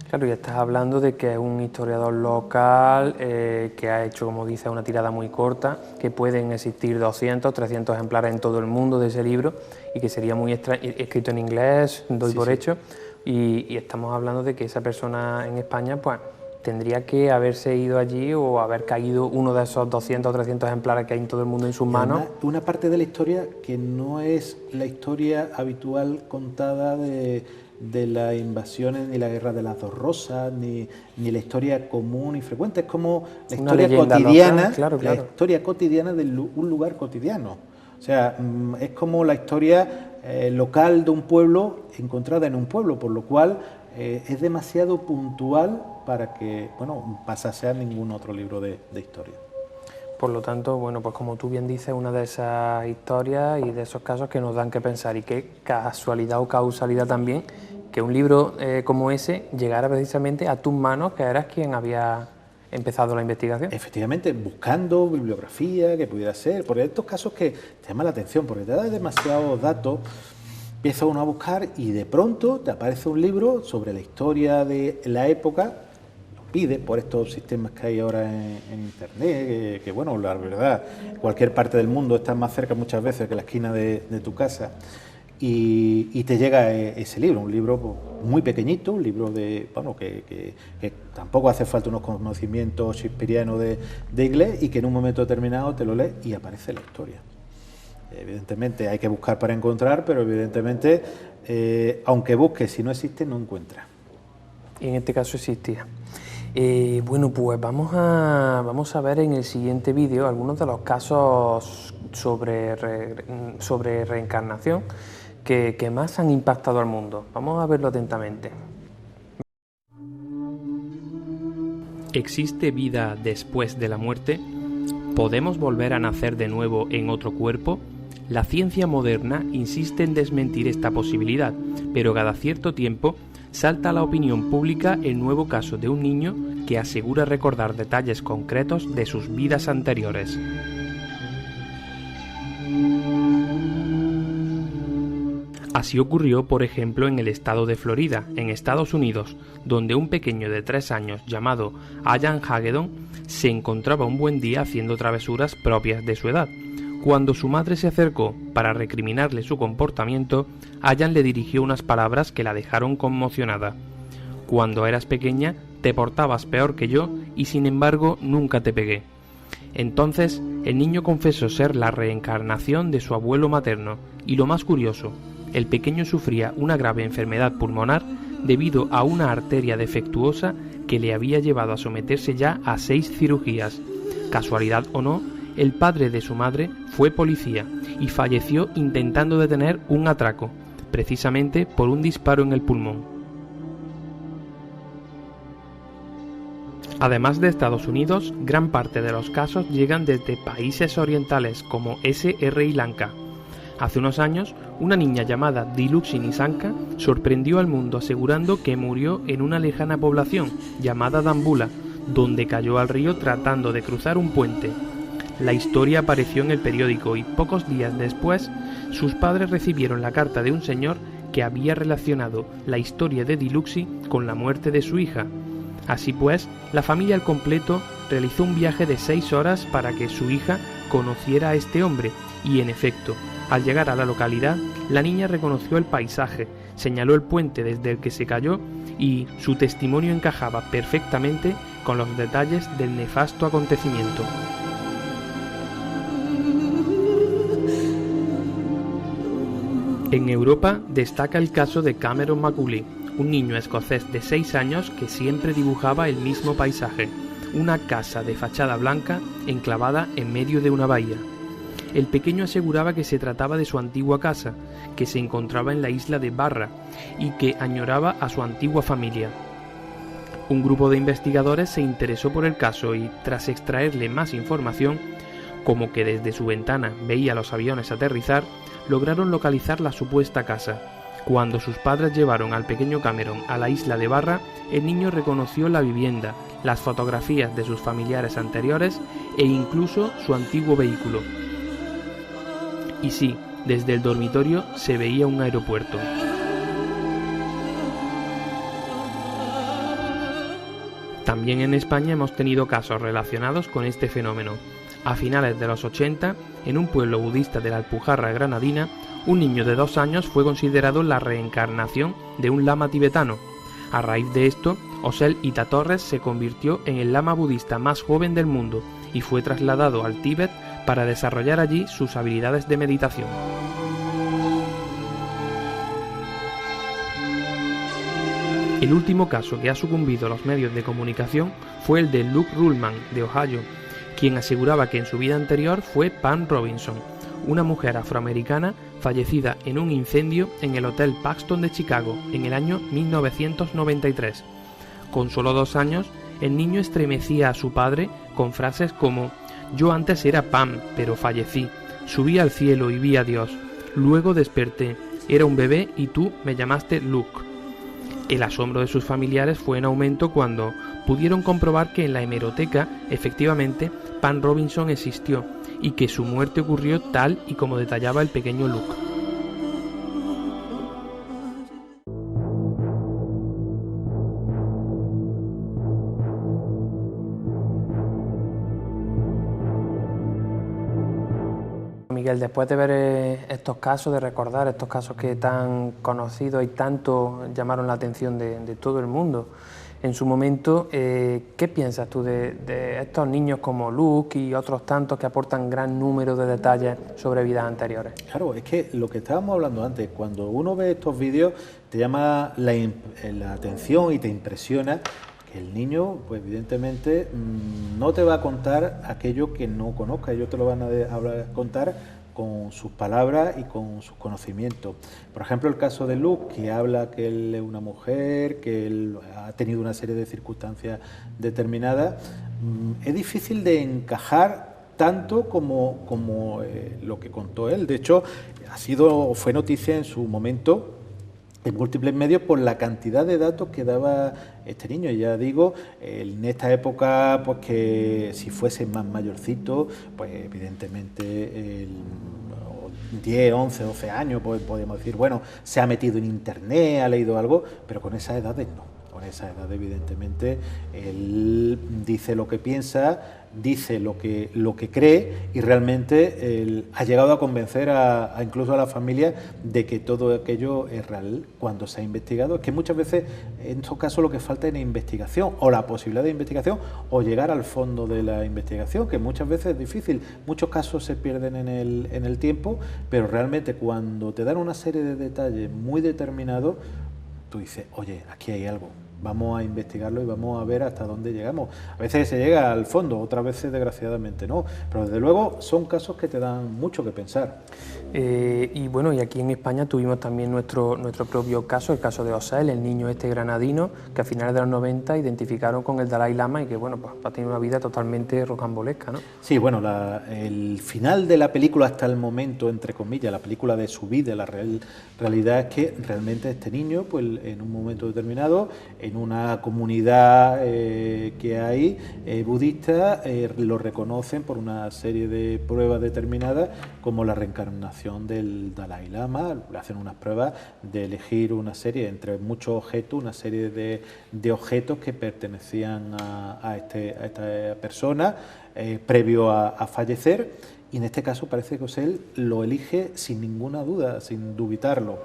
Claro, y estás hablando de que es un historiador local que ha hecho, como dice, una tirada muy corta, que pueden existir 200, 300 ejemplares en todo el mundo de ese libro y que sería muy escrito en inglés, doy por hecho, y estamos hablando de que esa persona en España pues tendría que haberse ido allí o haber caído uno de esos 200 o 300 ejemplares que hay en todo el mundo en sus manos. Una parte de la historia que no es la historia habitual contada de las invasiones, ni la guerra de las dos rosas, ni la historia común y frecuente, es como la historia cotidiana, local, claro. La historia cotidiana de un lugar cotidiano. O sea, es como la historia local de un pueblo encontrada en un pueblo, por lo cual es demasiado puntual para que, bueno, pasase a ningún otro libro de historia. Por lo tanto, bueno, pues como tú bien dices, una de esas historias y de esos casos que nos dan que pensar, y qué casualidad o causalidad también que un libro como ese llegara precisamente a tus manos, que eras quien había empezado la investigación. Efectivamente, buscando bibliografía que pudiera ser, porque estos casos que te llaman la atención, porque te da demasiados datos, empieza uno a buscar y de pronto te aparece un libro sobre la historia de la época, lo pide por estos sistemas que hay ahora en Internet, que bueno, la verdad, cualquier parte del mundo está más cerca muchas veces que la esquina de tu casa. Y te llega ese libro, un libro muy pequeñito, un libro que tampoco hace falta unos conocimientos shakespearianos de inglés, y que en un momento determinado te lo lees y aparece la historia. Evidentemente hay que buscar para encontrar, pero evidentemente, aunque busques, si no existe, no encuentras. Y en este caso existía. Bueno, pues vamos a ver en el siguiente vídeo algunos de los casos sobre reencarnación que más han impactado al mundo. Vamos a verlo atentamente. ¿Existe vida después de la muerte? ¿Podemos volver a nacer de nuevo en otro cuerpo? La ciencia moderna insiste en desmentir esta posibilidad, pero cada cierto tiempo salta a la opinión pública el nuevo caso de un niño que asegura recordar detalles concretos de sus vidas anteriores. Así ocurrió, por ejemplo, en el estado de Florida, en Estados Unidos, donde un pequeño de 3 años llamado Ian Hagedorn se encontraba un buen día haciendo travesuras propias de su edad. Cuando su madre se acercó para recriminarle su comportamiento, Ian le dirigió unas palabras que la dejaron conmocionada. «Cuando eras pequeña, te portabas peor que yo y sin embargo nunca te pegué». Entonces, el niño confesó ser la reencarnación de su abuelo materno, y lo más curioso, el pequeño sufría una grave enfermedad pulmonar debido a una arteria defectuosa que le había llevado a someterse ya a 6 cirugías. Casualidad o no, el padre de su madre fue policía y falleció intentando detener un atraco, precisamente por un disparo en el pulmón. Además de Estados Unidos, gran parte de los casos llegan desde países orientales como Sri Lanka. Hace unos años, una niña llamada Diluxi Nisanka sorprendió al mundo asegurando que murió en una lejana población llamada Dambula, donde cayó al río tratando de cruzar un puente. La historia apareció en el periódico y pocos días después, sus padres recibieron la carta de un señor que había relacionado la historia de Diluxi con la muerte de su hija. Así pues, la familia al completo realizó un viaje de 6 horas para que su hija conociera a este hombre y, en efecto, al llegar a la localidad, la niña reconoció el paisaje, señaló el puente desde el que se cayó y su testimonio encajaba perfectamente con los detalles del nefasto acontecimiento. En Europa destaca el caso de Cameron Macaulay, un niño escocés de 6 años que siempre dibujaba el mismo paisaje, una casa de fachada blanca enclavada en medio de una bahía. El pequeño aseguraba que se trataba de su antigua casa, que se encontraba en la isla de Barra y que añoraba a su antigua familia. Un grupo de investigadores se interesó por el caso y, tras extraerle más información, como que desde su ventana veía los aviones aterrizar, lograron localizar la supuesta casa. Cuando sus padres llevaron al pequeño Cameron a la isla de Barra, el niño reconoció la vivienda, las fotografías de sus familiares anteriores e incluso su antiguo vehículo. Y sí, desde el dormitorio se veía un aeropuerto. También en España hemos tenido casos relacionados con este fenómeno. A finales de los 80, en un pueblo budista de la Alpujarra granadina, un niño de 2 años fue considerado la reencarnación de un lama tibetano. A raíz de esto, Osel Ita Torres se convirtió en el lama budista más joven del mundo y fue trasladado al Tíbet para desarrollar allí sus habilidades de meditación. El último caso que ha sucumbido a los medios de comunicación fue el de Luke Ruhlman, de Ohio, quien aseguraba que en su vida anterior fue Pam Robinson, una mujer afroamericana fallecida en un incendio en el Hotel Paxton de Chicago en el año 1993. Con solo 2 años, el niño estremecía a su padre con frases como «Yo antes era Pam, pero fallecí. Subí al cielo y vi a Dios. Luego desperté. Era un bebé y tú me llamaste Luke». El asombro de sus familiares fue en aumento cuando pudieron comprobar que en la hemeroteca, efectivamente, Pam Robinson existió y que su muerte ocurrió tal y como detallaba el pequeño Luke. Miguel, después de ver estos casos, de recordar estos casos que tan conocidos y tanto llamaron la atención de todo el mundo en su momento, ¿qué piensas tú de estos niños como Luke y otros tantos que aportan gran número de detalles sobre vidas anteriores? Claro, es que lo que estábamos hablando antes, cuando uno ve estos vídeos te llama la atención y te impresiona que el niño, pues evidentemente, no te va a contar aquello que no conozca, ellos te lo van a contar con sus palabras y con sus conocimientos. Por ejemplo, el caso de Luke, que habla que él es una mujer, que él ha tenido una serie de circunstancias determinadas, es difícil de encajar tanto como lo que contó él. De hecho, fue noticia en su momento en múltiples medios por la cantidad de datos que daba este niño. Ya digo, en esta época, pues que si fuese más mayorcito, pues evidentemente 10, 11, 12 años, pues podemos decir, bueno, se ha metido en internet, ha leído algo, pero con esas edades no. con esa edad, evidentemente, él dice lo que piensa, dice lo que cree, y realmente él ha llegado a convencer incluso a la familia de que todo aquello es real cuando se ha investigado. Es que muchas veces en estos casos lo que falta es investigación, o la posibilidad de investigación, o llegar al fondo de la investigación, que muchas veces es difícil. Muchos casos se pierden en el tiempo, pero realmente cuando te dan una serie de detalles muy determinados, tú dices, oye, aquí hay algo, vamos a investigarlo y vamos a ver hasta dónde llegamos. A veces se llega al fondo, otras veces desgraciadamente no, pero desde luego son casos que te dan mucho que pensar. Y bueno, y aquí en España tuvimos también nuestro propio caso, el caso de Osel, el niño este granadino, que a finales de los 90 identificaron con el Dalai Lama y que bueno, pues ha tenido una vida totalmente rocambolesca, ¿no? Sí, bueno, el final de la película hasta el momento, entre comillas, la película de su vida, la realidad es que realmente este niño, pues en un momento determinado, en una comunidad que hay budista, lo reconocen por una serie de pruebas determinadas como la reencarnación del Dalai Lama. Le hacen unas pruebas de elegir una serie, entre muchos objetos, una serie de objetos que pertenecían a esta persona previo a fallecer, y en este caso parece que Osel lo elige sin ninguna duda, sin dubitarlo.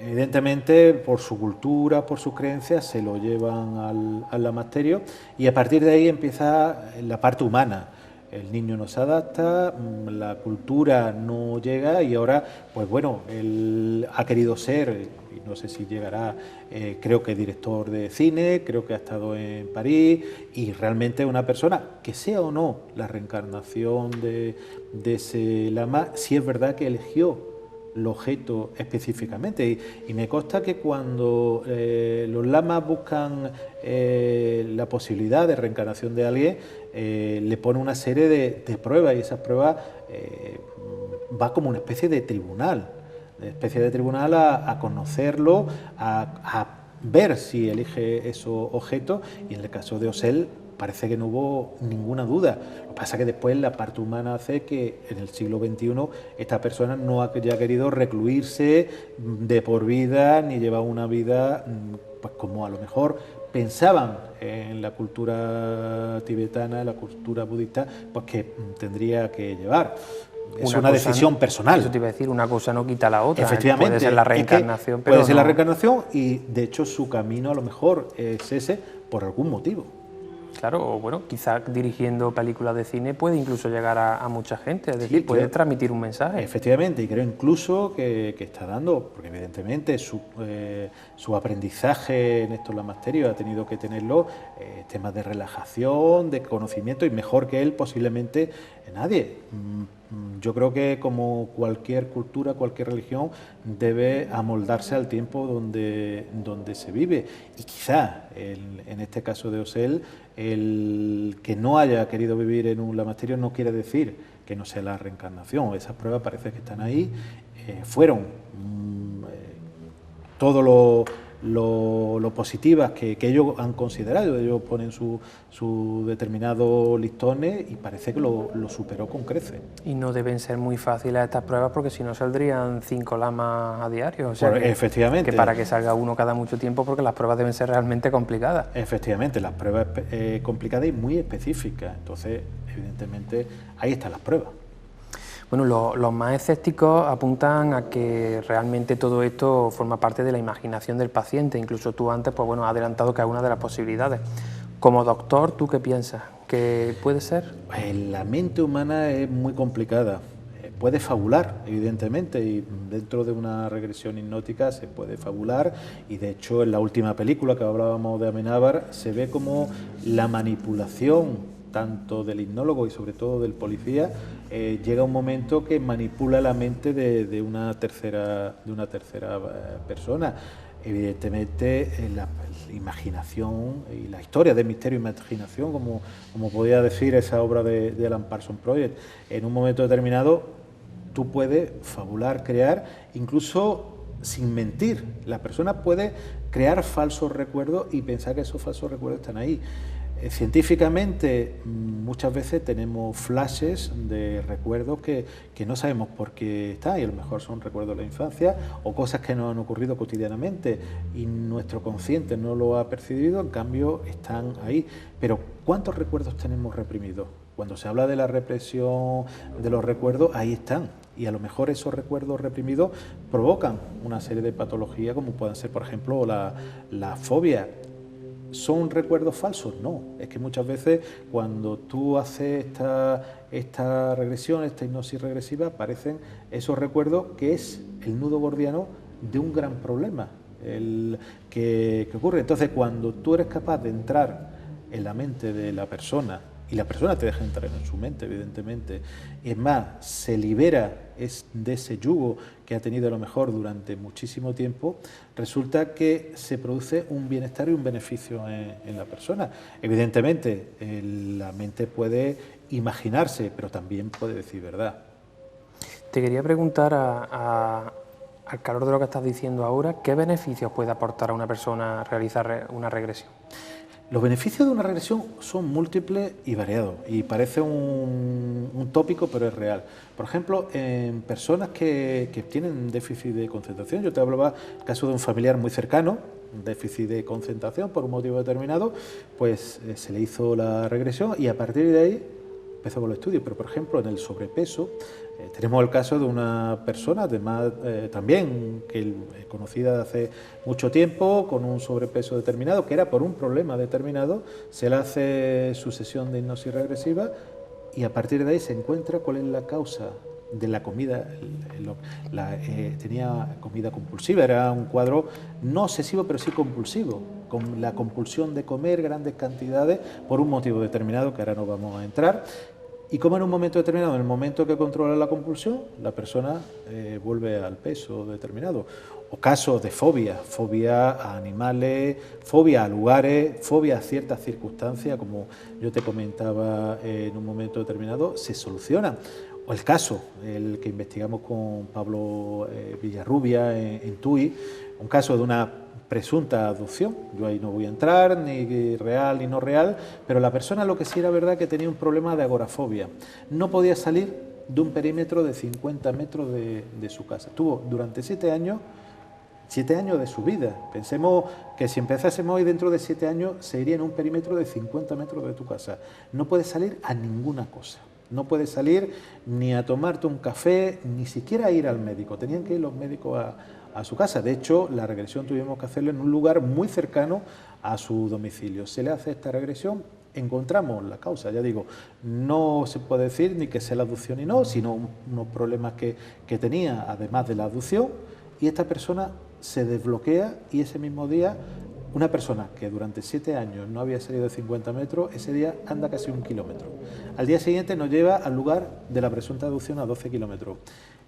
Evidentemente, por su cultura, por sus creencias, se lo llevan al lamasterio, y a partir de ahí empieza la parte humana. El niño no se adapta, la cultura no llega, y ahora, pues bueno, él ha querido ser, y no sé si llegará, creo que director de cine, creo que ha estado en París, y realmente una persona, que sea o no la reencarnación de ese lama, sí es verdad que eligió el objeto específicamente, y me consta que cuando los lamas buscan la posibilidad de reencarnación de alguien, le pone una serie de pruebas, y esas pruebas va como una especie de tribunal, a conocerlo, a ver si elige esos objetos, y en el caso de Osel parece que no hubo ninguna duda. Lo que pasa es que después la parte humana hace que en el siglo XXI esta persona no haya querido recluirse de por vida, ni llevar una vida pues como a lo mejor pensaban en la cultura tibetana, en la cultura budista, pues que tendría que llevar. Es una decisión personal. Eso te iba a decir, una cosa no quita la otra. Efectivamente. Puede ser la reencarnación, pero puede ser no. la reencarnación, y de hecho su camino a lo mejor es ese por algún motivo. Claro, o bueno, quizás dirigiendo películas de cine puede incluso llegar a mucha gente, es decir, Sí, puede claro. transmitir un mensaje. Efectivamente, y creo incluso que está dando, porque evidentemente su aprendizaje en estos lamasterios ha tenido que tenerlo, temas de relajación, de conocimiento, y mejor que él posiblemente nadie. Yo creo que como cualquier cultura, cualquier religión, debe amoldarse al tiempo donde se vive, y quizá en este caso de Osel, el que no haya querido vivir en un lamasterio no quiere decir que no sea la reencarnación. Esas pruebas parece que están ahí, fueron todo lo positivas que ellos han considerado. Ellos ponen su determinados listones, y parece que lo superó con creces. Y no deben ser muy fáciles estas pruebas, porque si no saldrían 5 lamas a diario. O sea, Pues, efectivamente. Que para que salga uno cada mucho tiempo, porque las pruebas deben ser realmente complicadas. Efectivamente, las pruebas complicadas y muy específicas. Entonces, evidentemente, ahí están las pruebas. Bueno, los más escépticos apuntan a que realmente todo esto forma parte de la imaginación del paciente. Incluso tú antes, pues bueno, has adelantado que es una de las posibilidades. Como doctor, ¿tú qué piensas? ¿Que puede ser? La mente humana es muy complicada. Puede fabular, evidentemente, y dentro de una regresión hipnótica se puede fabular, y de hecho en la última película que hablábamos de Amenábar se ve como la manipulación tanto del hipnólogo y sobre todo del policía, llega un momento que manipula la mente de una tercera persona. Evidentemente, la imaginación y la historia de misterio y imaginación, como podía decir esa obra de Alan Parsons Project, en un momento determinado tú puedes fabular, crear, incluso sin mentir. La persona puede crear falsos recuerdos y pensar que esos falsos recuerdos están ahí. Científicamente muchas veces tenemos flashes de recuerdos que no sabemos por qué están, y a lo mejor son recuerdos de la infancia o cosas que nos han ocurrido cotidianamente y nuestro consciente no lo ha percibido, en cambio están ahí. Pero ¿cuántos recuerdos tenemos reprimidos? Cuando se habla de la represión de los recuerdos, ahí están. Y a lo mejor esos recuerdos reprimidos provocan una serie de patologías, como pueden ser, por ejemplo, la fobia. ¿Son recuerdos falsos? No, es que muchas veces cuando tú haces esta regresión, esta hipnosis regresiva, aparecen esos recuerdos que es el nudo gordiano de un gran problema que ocurre. Entonces, cuando tú eres capaz de entrar en la mente de la persona, y la persona te deja entrar en su mente, evidentemente, y es más, se libera de ese yugo que ha tenido a lo mejor durante muchísimo tiempo, resulta que se produce un bienestar y un beneficio en la persona. Evidentemente, la mente puede imaginarse, pero también puede decir verdad. Te quería preguntar, al calor de lo que estás diciendo ahora, ¿qué beneficios puede aportar a una persona realizar una regresión? Los beneficios de una regresión son múltiples y variados, y parece un tópico, pero es real. Por ejemplo, en personas que tienen déficit de concentración, yo te hablaba del caso de un familiar muy cercano, un déficit de concentración por un motivo determinado, pues se le hizo la regresión y a partir de ahí empezó con los estudios. Pero, por ejemplo, en el sobrepeso, tenemos el caso de una persona, además también conocida hace mucho tiempo, con un sobrepeso determinado, que era por un problema determinado, se le hace su sesión de hipnosis regresiva y a partir de ahí se encuentra cuál es la causa de la comida. Tenía comida compulsiva, era un cuadro no obsesivo, pero sí compulsivo, con la compulsión de comer grandes cantidades por un motivo determinado que ahora no vamos a entrar. Y como en un momento determinado, en el momento que controla la compulsión, la persona vuelve al peso determinado. O casos de fobia a animales, fobia a lugares, fobia a ciertas circunstancias, como yo te comentaba en un momento determinado, se solucionan. O el caso, el que investigamos con Pablo Villarrubia en Tui, un caso de una presunta adopción. Yo ahí no voy a entrar, ni real ni no real, pero la persona lo que sí era verdad que tenía un problema de agorafobia. No podía salir de un perímetro de 50 metros de su casa. Tuvo durante 7 años de su vida. Pensemos que si empezásemos hoy, dentro de 7 años se iría en un perímetro de 50 metros de tu casa. No puedes salir a ninguna cosa. No puedes salir ni a tomarte un café, ni siquiera a ir al médico. Tenían que ir los médicos a su casa. De hecho, la regresión tuvimos que hacerla en un lugar muy cercano a su domicilio. Se le hace esta regresión, encontramos la causa. Ya digo, no se puede decir ni que sea la adopción y no, sino unos problemas que tenía, además de la adopción, y esta persona se desbloquea y ese mismo día, una persona que durante 7 años no había salido de 50 metros, ese día anda casi 1 kilómetro. Al día siguiente nos lleva al lugar de la presunta adopción a 12 kilómetros.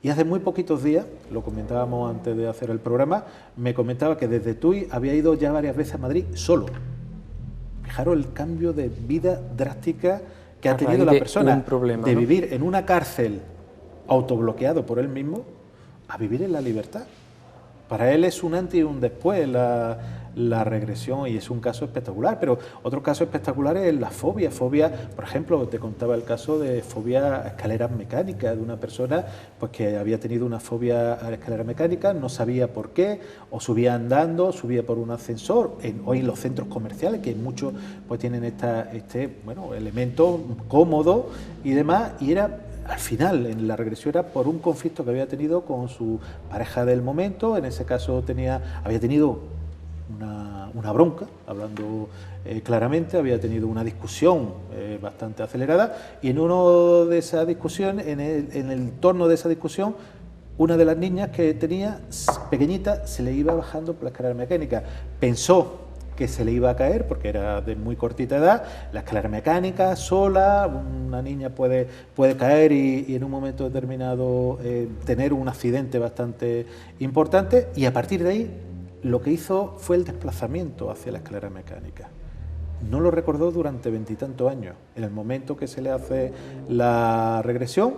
Y hace muy poquitos días, lo comentábamos antes de hacer el programa, me comentaba que desde Tui había ido ya varias veces a Madrid solo. Fijaros el cambio de vida drástica que ha tenido la persona, de vivir en una cárcel autobloqueado por él mismo a vivir en la libertad. Para él es un antes y un después la regresión, y es un caso espectacular. Pero otro caso espectacular es la fobia. Por ejemplo, te contaba el caso de fobia a escaleras mecánicas, de una persona pues que había tenido una fobia a escaleras mecánicas, no sabía por qué, o subía andando, subía por un ascensor. Hoy en los centros comerciales, que muchos pues tienen este elemento cómodo y demás, y era... Al final, en la regresión era por un conflicto que había tenido con su pareja del momento. En ese caso había tenido una bronca, hablando claramente, había tenido una discusión bastante acelerada, y en uno de esas discusiones, en el torno de esa discusión, una de las niñas que tenía, pequeñita, se le iba bajando por la escalera mecánica. Pensó que se le iba a caer porque era de muy cortita edad, la escalera mecánica sola, una niña puede caer y en un momento determinado tener un accidente bastante importante, y a partir de ahí lo que hizo fue el desplazamiento hacia la escalera mecánica. No lo recordó durante 20 y tantos años. En el momento que se le hace la regresión,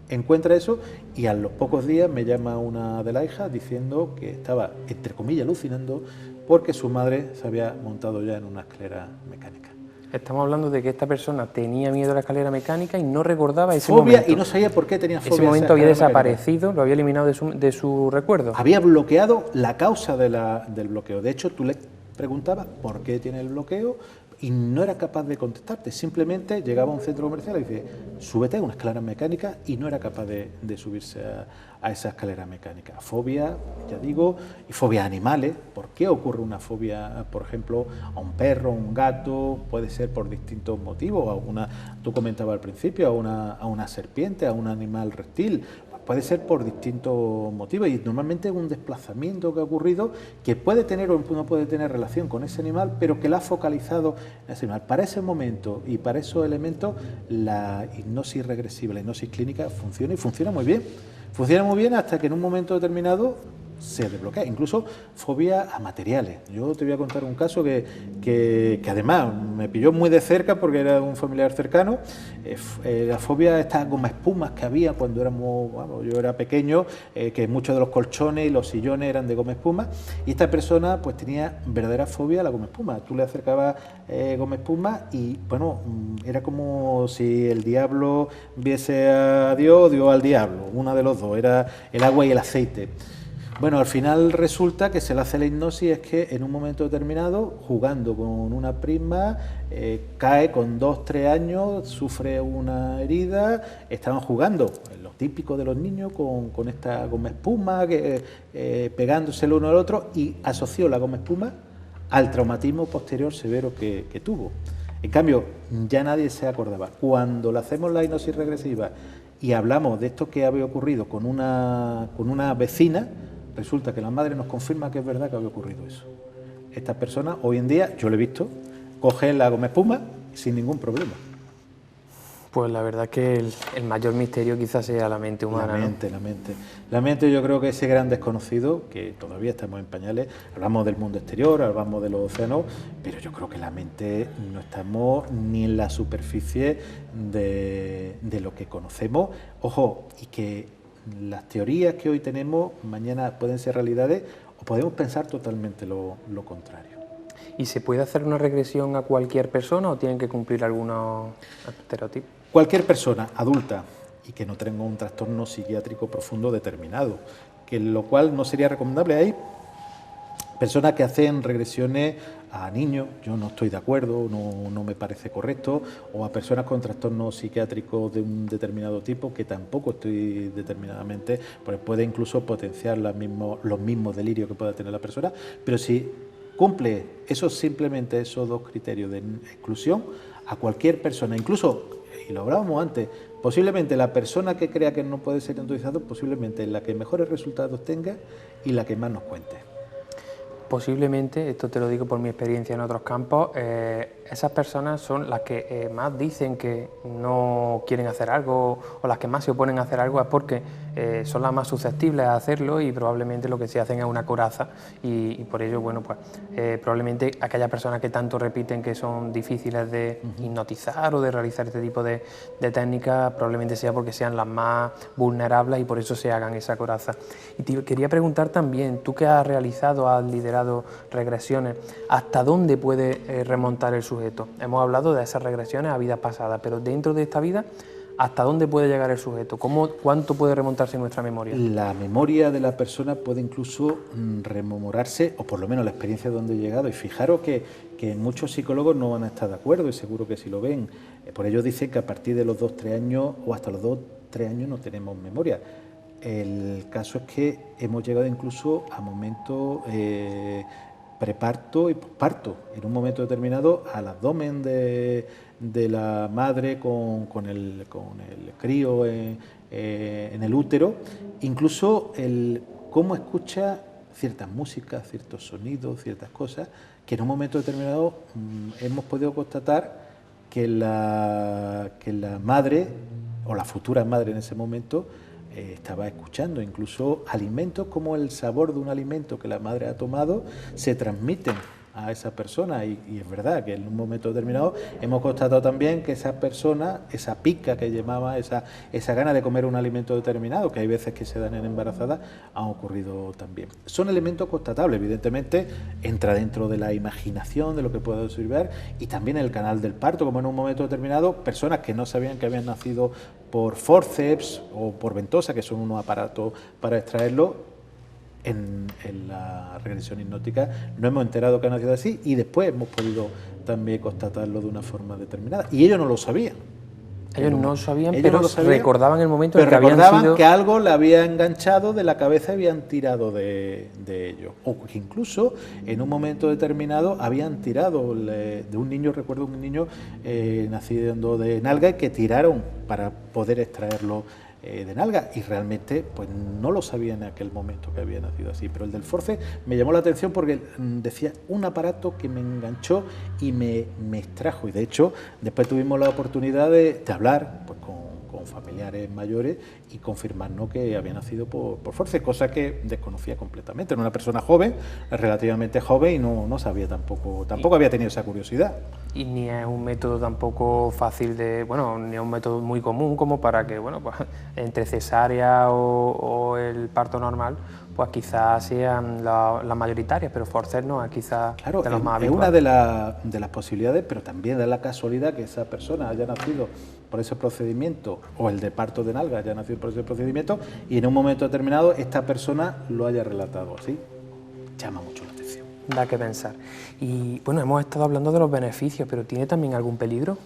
encuentra eso, y a los pocos días me llama una de las hijas diciendo que estaba, entre comillas, alucinando porque su madre se había montado ya en una escalera mecánica. Estamos hablando de que esta persona tenía miedo a la escalera mecánica y no recordaba ese fobia momento. Y no sabía por qué tenía fobia. Ese momento había desaparecido, lo había eliminado de su recuerdo. Había bloqueado la causa del bloqueo. De hecho, tú le preguntabas por qué tiene el bloqueo y no era capaz de contestarte. Simplemente llegaba a un centro comercial y dice, súbete a una escalera mecánica, y no era capaz de subirse a esa escalera mecánica. Fobia, ya digo, y fobia a animales. ¿Por qué ocurre una fobia, por ejemplo, a un perro, a un gato? Puede ser por distintos motivos. Tú comentabas al principio, a una serpiente, a un animal reptil. Puede ser por distintos motivos, y normalmente es un desplazamiento que ha ocurrido que puede tener o no puede tener relación con ese animal, pero que la ha focalizado en ese animal. Para ese momento y para esos elementos, la hipnosis regresiva, la hipnosis clínica funciona, y funciona muy bien. Funciona muy bien hasta que en un momento determinado se desbloquea. Incluso fobia a materiales. Yo te voy a contar un caso que además me pilló muy de cerca porque era un familiar cercano. La fobia a estas goma espumas que había cuando yo era pequeño, que muchos de los colchones y los sillones eran de goma espuma, y esta persona pues tenía verdadera fobia a la goma espuma. Tú le acercabas goma espuma y bueno, era como si el diablo viese a Dios o Dios al diablo, una de los dos, era el agua y el aceite. Bueno, al final resulta que se le hace la hipnosis, es que en un momento determinado, jugando con una prisma, cae con 2-3 años, sufre una herida, estaban jugando, lo típico de los niños, con esta goma espuma, pegándose el uno al otro, y asoció la goma espuma al traumatismo posterior severo que tuvo. En cambio, ya nadie se acordaba. Cuando le hacemos la hipnosis regresiva y hablamos de esto que había ocurrido con una vecina, resulta que la madre nos confirma que es verdad que había ocurrido eso. Estas personas, hoy en día, yo lo he visto, cogen la goma espuma sin ningún problema. Pues la verdad que el mayor misterio quizás sea la mente humana. La mente, yo creo que ese gran desconocido, que todavía estamos en pañales, hablamos del mundo exterior, hablamos de los océanos, pero yo creo que la mente no estamos ni en la superficie de lo que conocemos. Ojo, y que las teorías que hoy tenemos mañana pueden ser realidades, o podemos pensar totalmente lo contrario. ¿Y se puede hacer una regresión a cualquier persona o tienen que cumplir algunos estereotipos? Cualquier persona adulta y que no tenga un trastorno psiquiátrico profundo determinado, que lo cual no sería recomendable. Hay personas que hacen regresiones a niños, yo no estoy de acuerdo, no me parece correcto, o a personas con trastornos psiquiátricos de un determinado tipo, que tampoco estoy determinadamente, pues puede incluso potenciar los mismos delirios que pueda tener la persona, pero si cumple simplemente esos dos criterios de exclusión, a cualquier persona, incluso, y lo hablábamos antes, posiblemente la persona que crea que no puede ser hipnotizado, posiblemente la que mejores resultados tenga y la que más nos cuente. Posiblemente, esto te lo digo por mi experiencia en otros campos, esas personas son las que más dicen que no quieren hacer algo, o las que más se oponen a hacer algo, es porque son las más susceptibles a hacerlo, y probablemente lo que se hacen es una coraza, y por ello, bueno, pues probablemente aquellas personas que tanto repiten que son difíciles de hipnotizar o de realizar este tipo de técnicas, probablemente sea porque sean las más vulnerables y por eso se hagan esa coraza. Y te quería preguntar también, tú que has realizado, has liderado regresiones, ¿hasta dónde puede remontar el sujeto? Hemos hablado de esas regresiones a vidas pasadas, pero dentro de esta vida, ¿hasta dónde puede llegar el sujeto? ¿Cuánto puede remontarse nuestra memoria? La memoria de la persona puede incluso rememorarse, o por lo menos la experiencia de donde he llegado, y fijaros que muchos psicólogos no van a estar de acuerdo, y seguro que si lo ven, por ello dicen que a partir de los 2-3 años, o hasta los 2-3 años, no tenemos memoria. El caso es que hemos llegado incluso a momentos preparto y posparto, en un momento determinado al abdomen de la madre con el crío en el útero, incluso el cómo escucha ciertas músicas, ciertos sonidos, ciertas cosas, que en un momento determinado hemos podido constatar que la madre, o la futura madre en ese momento, estaba escuchando. Incluso alimentos como el sabor de un alimento que la madre ha tomado se transmiten a esa persona y es verdad que en un momento determinado hemos constatado también que esa persona, esa pica que llamaba, esa gana de comer un alimento determinado, que hay veces que se dan en embarazadas, han ocurrido también. Son elementos constatables, evidentemente entra dentro de la imaginación de lo que puede observar y también el canal del parto, como en un momento determinado personas que no sabían que habían nacido por forceps o por ventosa, que son unos aparatos para extraerlo. En la regresión hipnótica no hemos enterado que ha nacido así y después hemos podido también constatarlo de una forma determinada. Y ellos no lo sabían. Ellos no lo sabían, ellos pero no lo sabían, recordaban el momento en pero que habían recordaban sido... que algo le había enganchado de la cabeza y habían tirado de ellos. O que incluso en un momento determinado habían tirado de un niño, recuerdo un niño nacido de nalga, que tiraron para poder extraerlo de nalga y realmente pues no lo sabía en aquel momento que había nacido así, pero el del force me llamó la atención porque decía un aparato que me enganchó y me extrajo, y de hecho después tuvimos la oportunidad de hablar pues con familiares mayores y confirmarnos que había nacido por force, cosa que desconocía completamente. Era una persona joven, relativamente joven, y no sabía tampoco había tenido esa curiosidad. Y ni es un método tampoco fácil de, bueno, ni es un método muy común como para que, bueno, pues entre cesárea o el parto normal, pues quizás sean las mayoritarias, pero forceps no es quizás claro, de los más es habituales. una de las posibilidades, pero también da la casualidad que esa persona haya nacido por ese procedimiento, o el de parto de nalga haya nacido por ese procedimiento, y en un momento determinado esta persona lo haya relatado así. Llama mucho la atención. Da que pensar. Y bueno, hemos estado hablando de los beneficios, pero ¿tiene también algún peligro?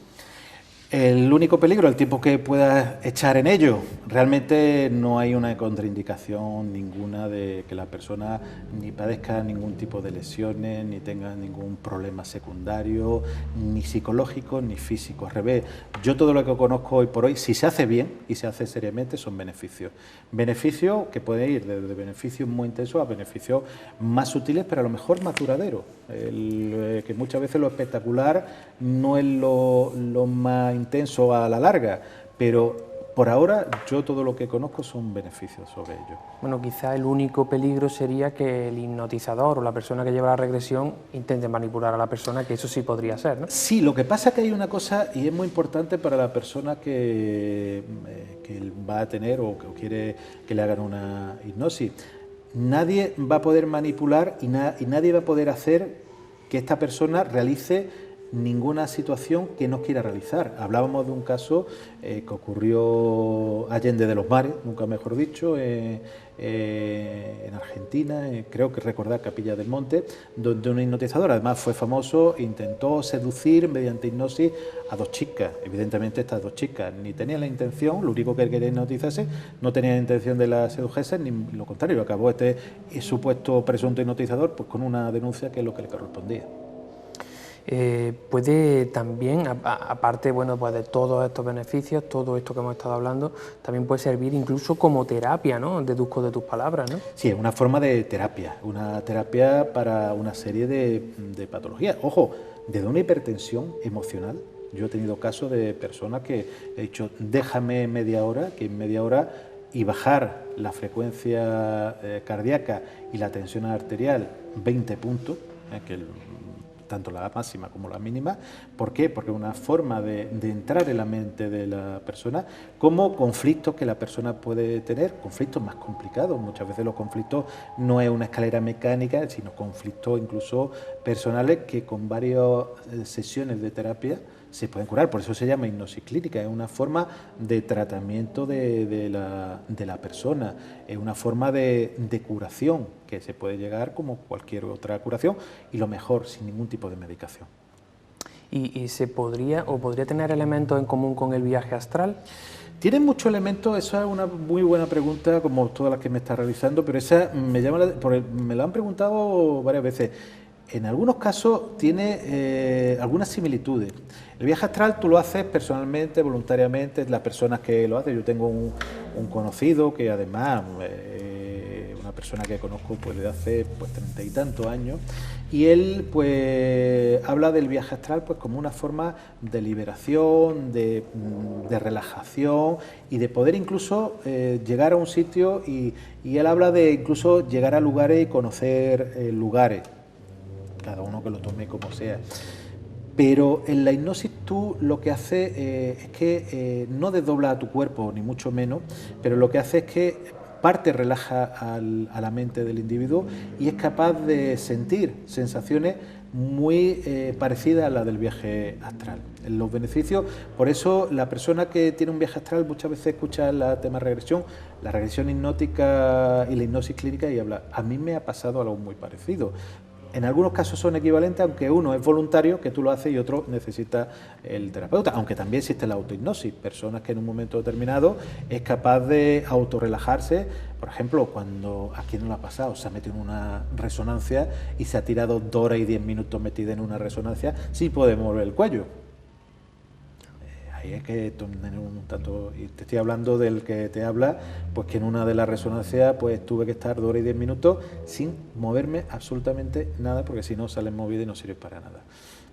El único peligro, el tiempo que puedas echar en ello. Realmente no hay una contraindicación ninguna de que la persona ni padezca ningún tipo de lesiones, ni tenga ningún problema secundario, ni psicológico, ni físico. Al revés, yo todo lo que conozco hoy por hoy, si se hace bien y se hace seriamente, son beneficios. Beneficios que pueden ir desde beneficios muy intensos a beneficios más sutiles, pero a lo mejor más duraderos. Que muchas veces lo espectacular no es lo más intenso a la larga, pero por ahora yo todo lo que conozco son beneficios sobre ello. Bueno, quizá el único peligro sería que el hipnotizador o la persona que lleva la regresión intente manipular a la persona, que eso sí podría ser, ¿no? Sí, lo que pasa es que hay una cosa, y es muy importante para la persona que va a tener o que quiere que le hagan una hipnosis. Nadie va a poder manipular y nadie va a poder hacer que esta persona realice ninguna situación que no quiera realizar. Hablábamos de un caso que ocurrió allende de los mares, nunca mejor dicho, en Argentina, creo que recordar Capilla del Monte, donde un hipnotizador, además fue famoso, intentó seducir mediante hipnosis a dos chicas. Evidentemente estas dos chicas ni tenían la intención, lo único que quería hipnotizarse, no tenían la intención de la sedujese, ni lo contrario, acabó este supuesto presunto hipnotizador pues con una denuncia que es lo que le correspondía. Puede también, aparte bueno, pues de todos estos beneficios, todo esto que hemos estado hablando, también puede servir incluso como terapia, ¿no? Deduzco de tus palabras, ¿no? Sí, es una forma de terapia, una terapia para una serie de patologías. Ojo, desde una hipertensión emocional, yo he tenido casos de personas que he dicho, déjame media hora, que en media hora y bajar la frecuencia cardíaca y la tensión arterial 20 puntos, tanto la máxima como la mínima. ¿Por qué? Porque es una forma de entrar en la mente de la persona, como conflictos que la persona puede tener, conflictos más complicados. Muchas veces los conflictos no es una escalera mecánica, sino conflictos incluso personales que con varias sesiones de terapia se pueden curar. Por eso se llama hipnosis clínica, es una forma de tratamiento de la persona, es una forma de curación que se puede llegar como cualquier otra curación y lo mejor, sin ningún tipo de medicación. ¿Y se podría tener elementos en común con el viaje astral? Tienen muchos elementos, esa es una muy buena pregunta, como todas las que me está realizando, pero esa me lo han preguntado varias veces. En algunos casos tiene algunas similitudes. El viaje astral tú lo haces personalmente, voluntariamente, las personas que lo hacen. Yo tengo un conocido que además, una persona que conozco pues desde hace 30 y tantos años, y él pues habla del viaje astral pues como una forma de liberación, de relajación y de poder incluso llegar a un sitio y él habla de incluso llegar a lugares y conocer lugares. cada uno que lo tome como sea. Pero en la hipnosis tú lo que haces es que no desdobla a tu cuerpo, ni mucho menos, pero lo que hace es que parte relaja a la mente del individuo y es capaz de sentir sensaciones muy parecidas a las del viaje astral. Los beneficios, por eso la persona que tiene un viaje astral muchas veces escucha el tema regresión, la regresión hipnótica y la hipnosis clínica y habla, a mí me ha pasado algo muy parecido. En algunos casos son equivalentes, aunque uno es voluntario, que tú lo haces, y otro necesita el terapeuta, aunque también existe la autohipnosis, personas que en un momento determinado es capaz de autorrelajarse, por ejemplo, cuando a quien no lo ha pasado, se ha metido en una resonancia y se ha tirado 2 horas y 10 minutos metida en una resonancia sin poder mover el cuello. Ahí es que tener un tanto, y te estoy hablando del que te habla, pues que en una de las resonancias pues tuve que estar 2 horas y 10 minutos sin moverme absolutamente nada, porque si no sales movida y no sirve para nada.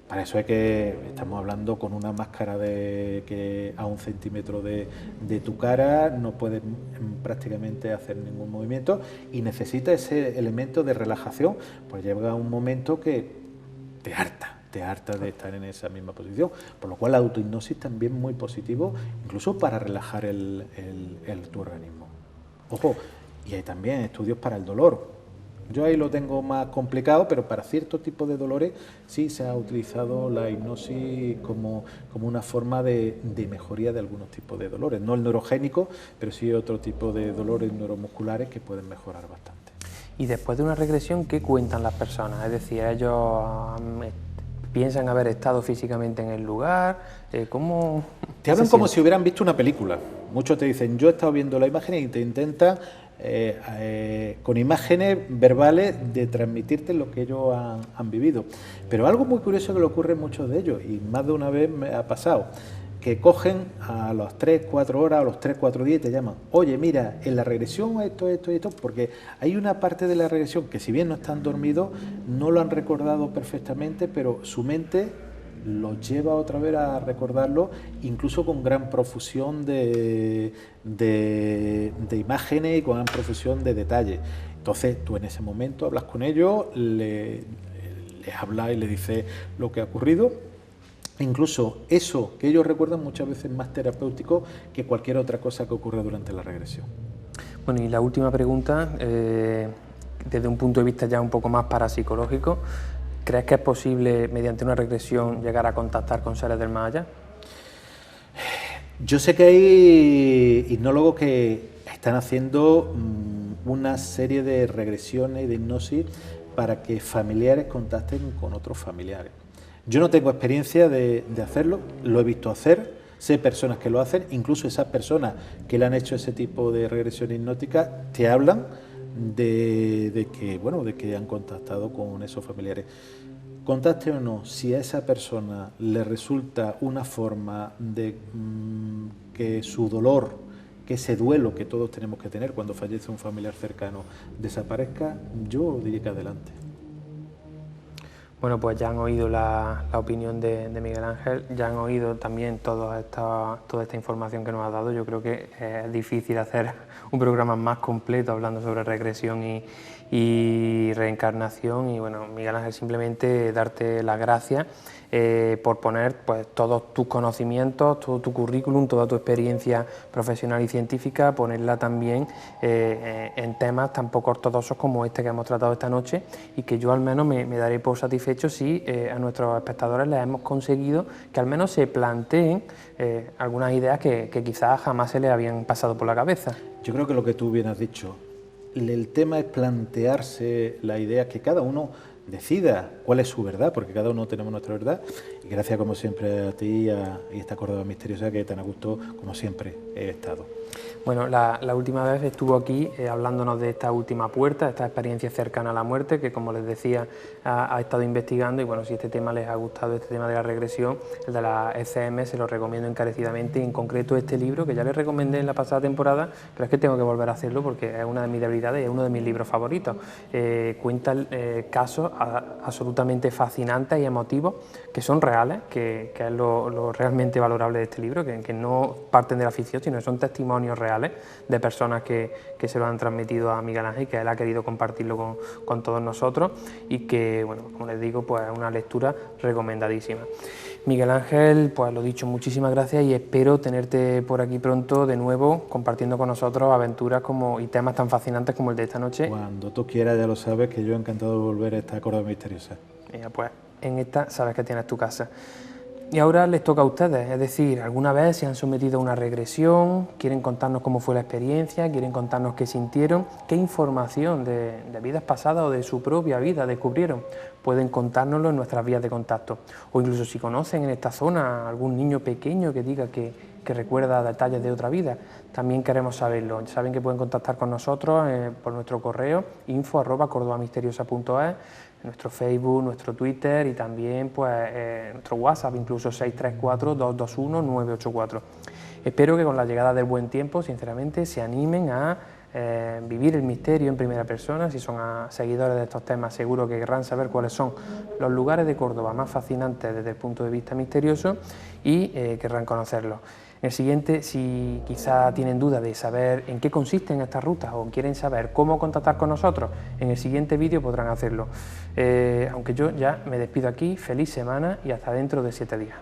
Para eso es que estamos hablando con una máscara de que a 1 centímetro de tu cara no puedes prácticamente hacer ningún movimiento y necesita ese elemento de relajación, pues llega un momento que te harta de estar en esa misma posición, por lo cual la autohipnosis también es muy positivo, incluso para relajar tu organismo. Ojo, y hay también estudios para el dolor. Yo ahí lo tengo más complicado, pero para ciertos tipos de dolores sí se ha utilizado la hipnosis como una forma de mejoría de algunos tipos de dolores, no el neurogénico, pero sí otro tipo de dolores neuromusculares que pueden mejorar bastante. Y después de una regresión, ¿qué cuentan las personas? Es decir, ellos piensan haber estado físicamente en el lugar, ¿cómo...? Te hablan como si hubieran visto una película. Muchos te dicen, yo he estado viendo la imagen y te intentan, con imágenes verbales, de transmitirte lo que ellos han vivido. Pero algo muy curioso que le ocurre a muchos de ellos, y más de una vez me ha pasado, que cogen a las 3, 4 horas, a los 3, 4 días y te llaman, oye, mira, en la regresión esto, porque hay una parte de la regresión que si bien no están dormidos, no lo han recordado perfectamente, pero su mente los lleva otra vez a recordarlo, incluso con gran profusión de imágenes y con gran profusión de detalles. Entonces tú en ese momento hablas con ellos, les hablas y les dices lo que ha ocurrido. Incluso eso que ellos recuerdan muchas veces es más terapéutico que cualquier otra cosa que ocurre durante la regresión. Bueno, y la última pregunta, desde un punto de vista ya un poco más parapsicológico, ¿crees que es posible mediante una regresión llegar a contactar con seres del más allá? Yo sé que hay hipnólogos que están haciendo una serie de regresiones y de hipnosis para que familiares contacten con otros familiares. Yo no tengo experiencia de hacerlo, lo he visto hacer, sé personas que lo hacen, incluso esas personas que le han hecho ese tipo de regresión hipnótica te hablan de que han contactado con esos familiares. Contacte o no, si a esa persona le resulta una forma de que su dolor, que ese duelo que todos tenemos que tener cuando fallece un familiar cercano desaparezca, yo diría que adelante. Bueno, pues ya han oído la opinión de Miguel Ángel, ya han oído también toda esta información que nos ha dado. Yo creo que es difícil hacer un programa más completo hablando sobre regresión y reencarnación. Y bueno, Miguel Ángel, simplemente darte las gracias por poner pues todos tus conocimientos, todo tu currículum, toda tu experiencia profesional y científica, ponerla también en temas tan poco ortodoxos como este que hemos tratado esta noche, y que yo al menos me daré por satisfecho si a nuestros espectadores les hemos conseguido que al menos se planteen algunas ideas que quizás jamás se les habían pasado por la cabeza. Yo creo que lo que tú bien has dicho, el tema es plantearse la idea que cada uno decida cuál es su verdad, porque cada uno tenemos nuestra verdad. Y gracias como siempre a ti y a esta Córdoba misteriosa, que tan a gusto como siempre he estado. Bueno, la última vez estuvo aquí hablándonos de esta última puerta, esta experiencia cercana a la muerte, que como les decía ha estado investigando, y bueno, si este tema les ha gustado, este tema de la regresión, el de la ECM, se lo recomiendo encarecidamente, y en concreto este libro, que ya les recomendé en la pasada temporada, pero es que tengo que volver a hacerlo porque es una de mis debilidades y es uno de mis libros favoritos. Cuenta casos absolutamente fascinantes y emotivos, que son reales, que es lo realmente valorable de este libro, que no parten de la ficción, sino que son testimonios reales reales de personas que se lo han transmitido a Miguel Ángel, que él ha querido compartirlo con todos nosotros y que, bueno, como les digo, pues es una lectura recomendadísima. Miguel Ángel, pues lo dicho, muchísimas gracias y espero tenerte por aquí pronto de nuevo compartiendo con nosotros aventuras y temas tan fascinantes como el de esta noche. Cuando tú quieras, ya lo sabes, que yo encantado de volver a esta Córdoba Misteriosa. Mira, pues en esta sabes que tienes tu casa. Y ahora les toca a ustedes, es decir, alguna vez se han sometido a una regresión, quieren contarnos cómo fue la experiencia, quieren contarnos qué sintieron, qué información de vidas pasadas o de su propia vida descubrieron. Pueden contárnoslo en nuestras vías de contacto. O incluso si conocen en esta zona algún niño pequeño que diga que recuerda detalles de otra vida, también queremos saberlo. Saben que pueden contactar con nosotros por nuestro correo info@cordobamisteriosa.es, nuestro Facebook, nuestro Twitter y también pues nuestro WhatsApp, incluso 634-221-984. Espero que con la llegada del buen tiempo, sinceramente, se animen a vivir el misterio en primera persona. Si son seguidores de estos temas, seguro que querrán saber cuáles son los lugares de Córdoba más fascinantes desde el punto de vista misterioso y querrán conocerlos. En el siguiente, si quizá tienen duda de saber en qué consisten estas rutas o quieren saber cómo contactar con nosotros, en el siguiente vídeo podrán hacerlo. Aunque yo ya me despido aquí, feliz semana y hasta dentro de 7 días.